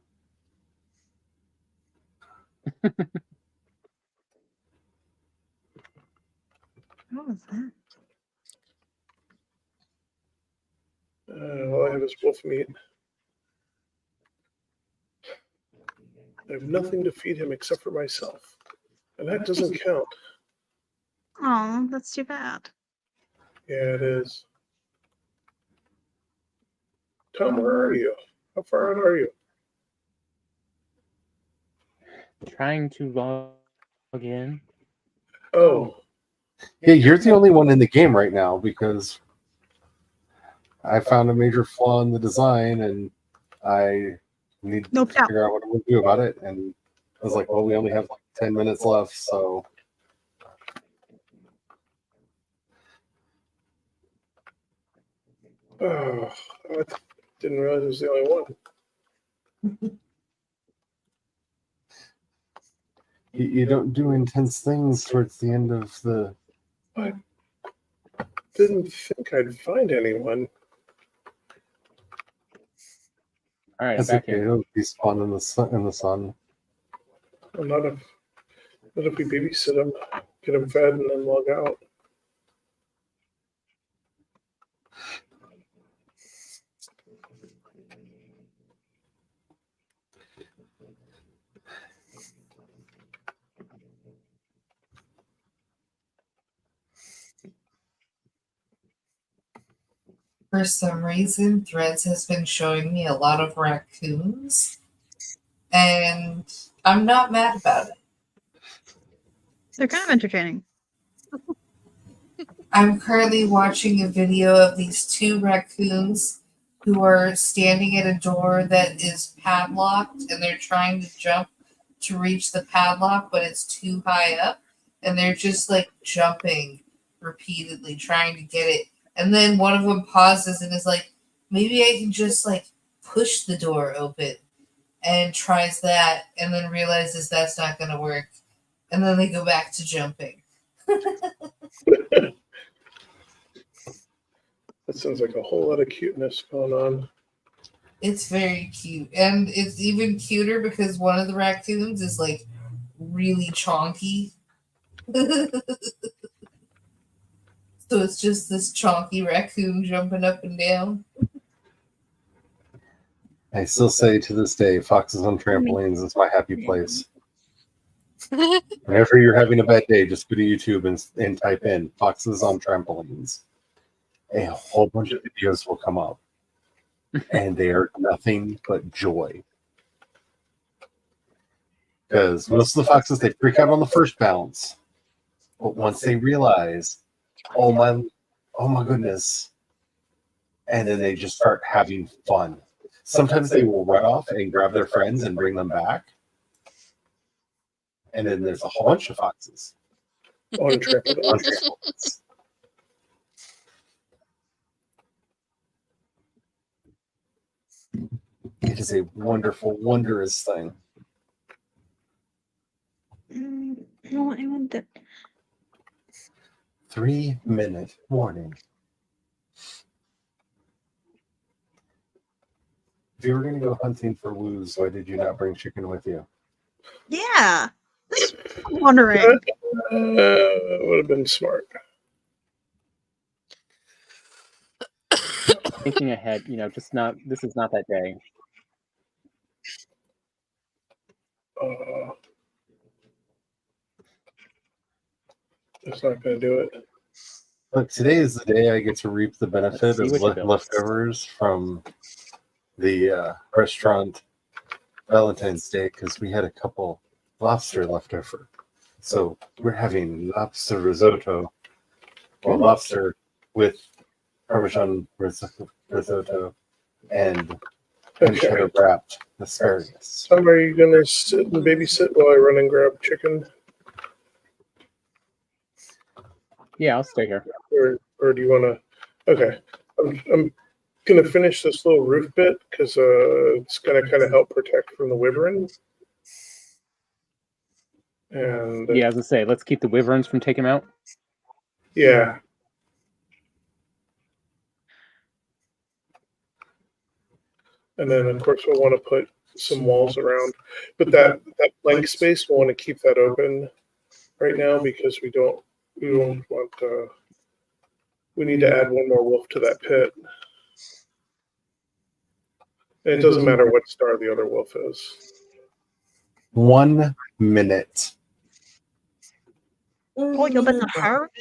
What was that? All I have is wolf meat. I have nothing to feed him except for myself. And that doesn't count. Oh, that's too bad. Yeah, it is. Tom, where are you? How far out are you? Trying to log in. Oh, Yeah, you're the only one in the game right now because I found a major flaw in the design and I need No to doubt. figure out what I'm going to do about it. And I was like, well, we only have like 10 minutes left, so. oh, I didn't realize I was the only one. You don't do intense things towards the end of the. I didn't think I'd find anyone. All right, I'm That's back okay. in. It'll be spawned in the sun. Well, not if we babysit him, get him fed, and then log out. For some reason, Threads has been showing me a lot of raccoons, and I'm not mad about it. They're kind of entertaining. I'm currently watching a video of these two raccoons who are standing at a door that is padlocked, and they're trying to jump to reach the padlock, but it's too high up, and they're just like jumping repeatedly, trying to get it. And then one of them pauses and is like, maybe I can just like push the door open, and tries that, and then realizes that's not going to work. And then they go back to jumping. That sounds like a whole lot of cuteness going on. It's very cute. And it's even cuter because one of the raccoons is like really chonky. So it's just this chonky raccoon jumping up and down. I still say to this day, foxes on trampolines is my happy place. Whenever you're having a bad day, just go to YouTube and type in foxes on trampolines. A whole bunch of videos will come up. And they are nothing but joy. Because most of the foxes, they freak out on the first bounce. But once they realize, oh my goodness, and then they just start having fun. Sometimes they will run off and grab their friends and bring them back. And then there's a whole bunch of foxes. On trampoline. On trampolines. It is a wonderful, wondrous thing. No, I want that. 3-minute warning. If you were going to go hunting for woos, why did you not bring chicken with you? Yeah. I'm wondering. Would have been smart. Thinking ahead, just not. This is not that day. It's not going to do it. Look, today is the day I get to reap the benefit See of what you built. leftovers from the restaurant Valentine's Day because we had a couple lobster left over. So we're having lobster risotto or lobster with Parmesan risotto and cheddar wrapped asparagus. Tom, are you going to sit and babysit while I run and grab chicken? Yeah, I'll stay here. Or do you want to? Okay. I'm going to finish this little roof bit because it's going to kind of help protect from the wyvern. And Yeah, as I say, let's keep the wyverns from taking them out. yeah. And then, of course, we'll want to put some walls around. But that blank space, we'll want to keep that open right now because we don't want we need to add one more wolf to that pit. And it doesn't matter what star the other wolf is. 1 minute. Oh, you've been hurt?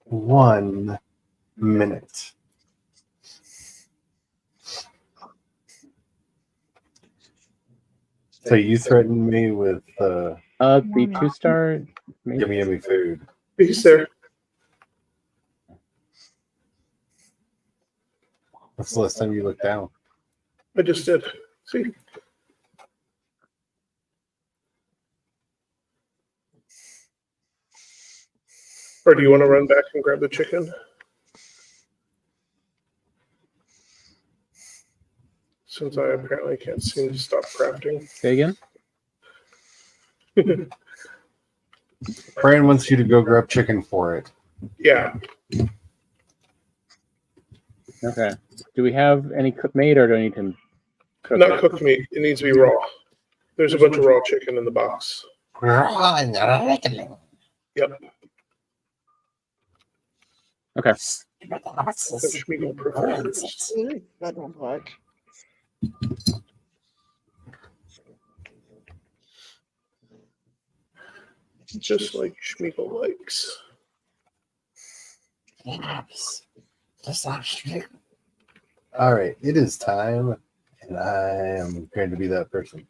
1 minute. So you threatened me with The 2-star. yummy food. He's there. What's the last time you looked down? I just did. See? Or do you want to run back and grab the chicken? Since I apparently can't seem to stop crafting. Say again. Brian wants you to go grab chicken for it. Yeah. Okay. Do we have any cooked meat, or do I need to cook Not it? cooked meat. It needs to be raw. There's a bunch of raw chicken in the box. Yep. Okay. Which we don't prefer. That won't work. Just like Schmeagol likes. All right, it is time, and I am going to be that person.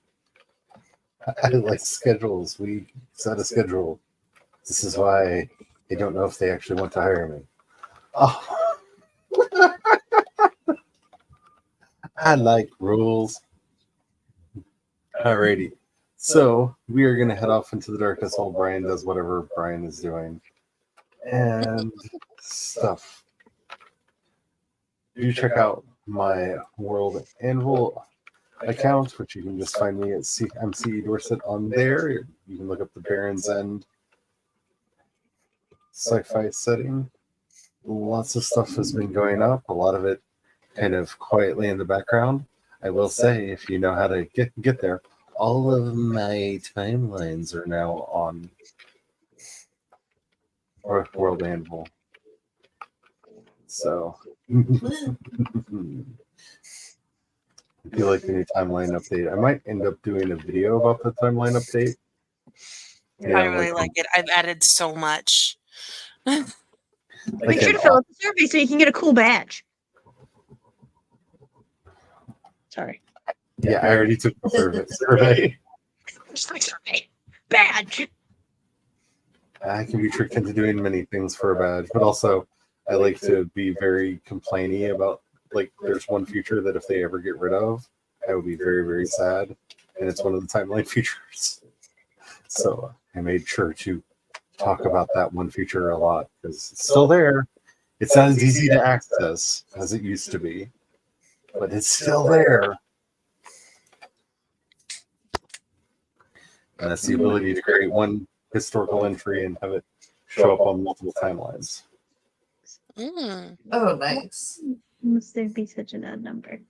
I like schedules. We set a schedule. This is why I don't know if they actually want to hire me. Oh. I like rules. Alrighty. So we are going to head off into the darkness while Brian does whatever Brian is doing. And stuff. Do check out my World Anvil account, which you can just find me at MCE Dorset on there. You can look up the Baron's End sci-fi setting. Lots of stuff has been going up. A lot of it kind of quietly in the background. I will say, if you know how to get there, all of my timelines are now on World Anvil. So If you like the new timeline update, I might end up doing a video about the timeline update. I really like it. I've added so much. Make like sure an to fill out the survey so you can get a cool badge. Sorry. Yeah, I already took the survey. Just like survey. Badge. I can be tricked into doing many things for a badge, but also I like to be very complainy about, like, there's one feature that if they ever get rid of, I would be very, very sad. And it's one of the timeline features. So I made sure to talk about that one feature a lot because it's still there. It's not as easy to access as it used to be, but it's still there. And that's the ability to create one historical entry and have it show up on multiple timelines. Mm. Oh, nice. Must there be such an odd number?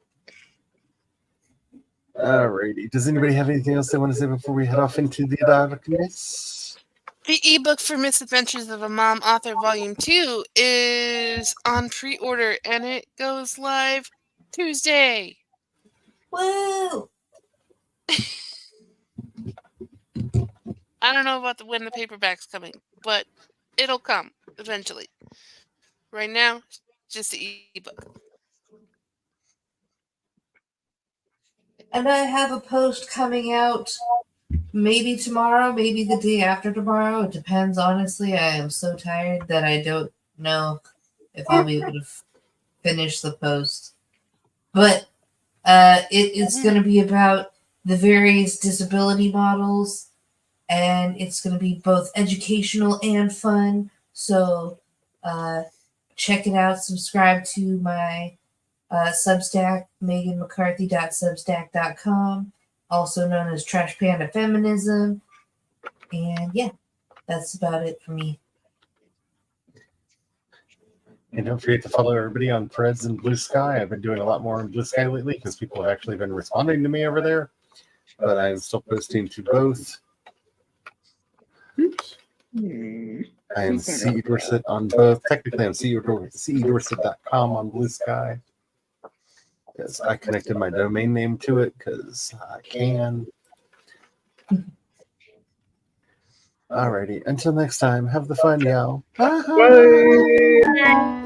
Alrighty. Does anybody have anything else they want to say before we head off into the darkness? The ebook for Misadventures of a Mom Author Volume 2 is on pre-order and it goes live Tuesday. Woo! I don't know about when the paperback's coming, but it'll come eventually. Right now, just the ebook. And I have a post coming out maybe tomorrow, maybe the day after tomorrow. It depends, honestly. I am so tired that I don't know if I'll be able to finish the post. But it's going to be about the various disability models, and it's going to be both educational and fun. So check it out. Subscribe to my Substack, meganmccarthy.substack.com, also known as Trash Panda Feminism. And yeah, that's about it for me. And don't forget to follow everybody on Threads and Blue Sky. I've been doing a lot more on Blue Sky lately because people have actually been responding to me over there. But I'm still posting to both. I am C. Dorset on both. Technically, I'm CEDorset.com on Blue Sky. Because I connected my domain name to it because I can. Alrighty. Until next time, have the fun, y'all. Bye. Bye.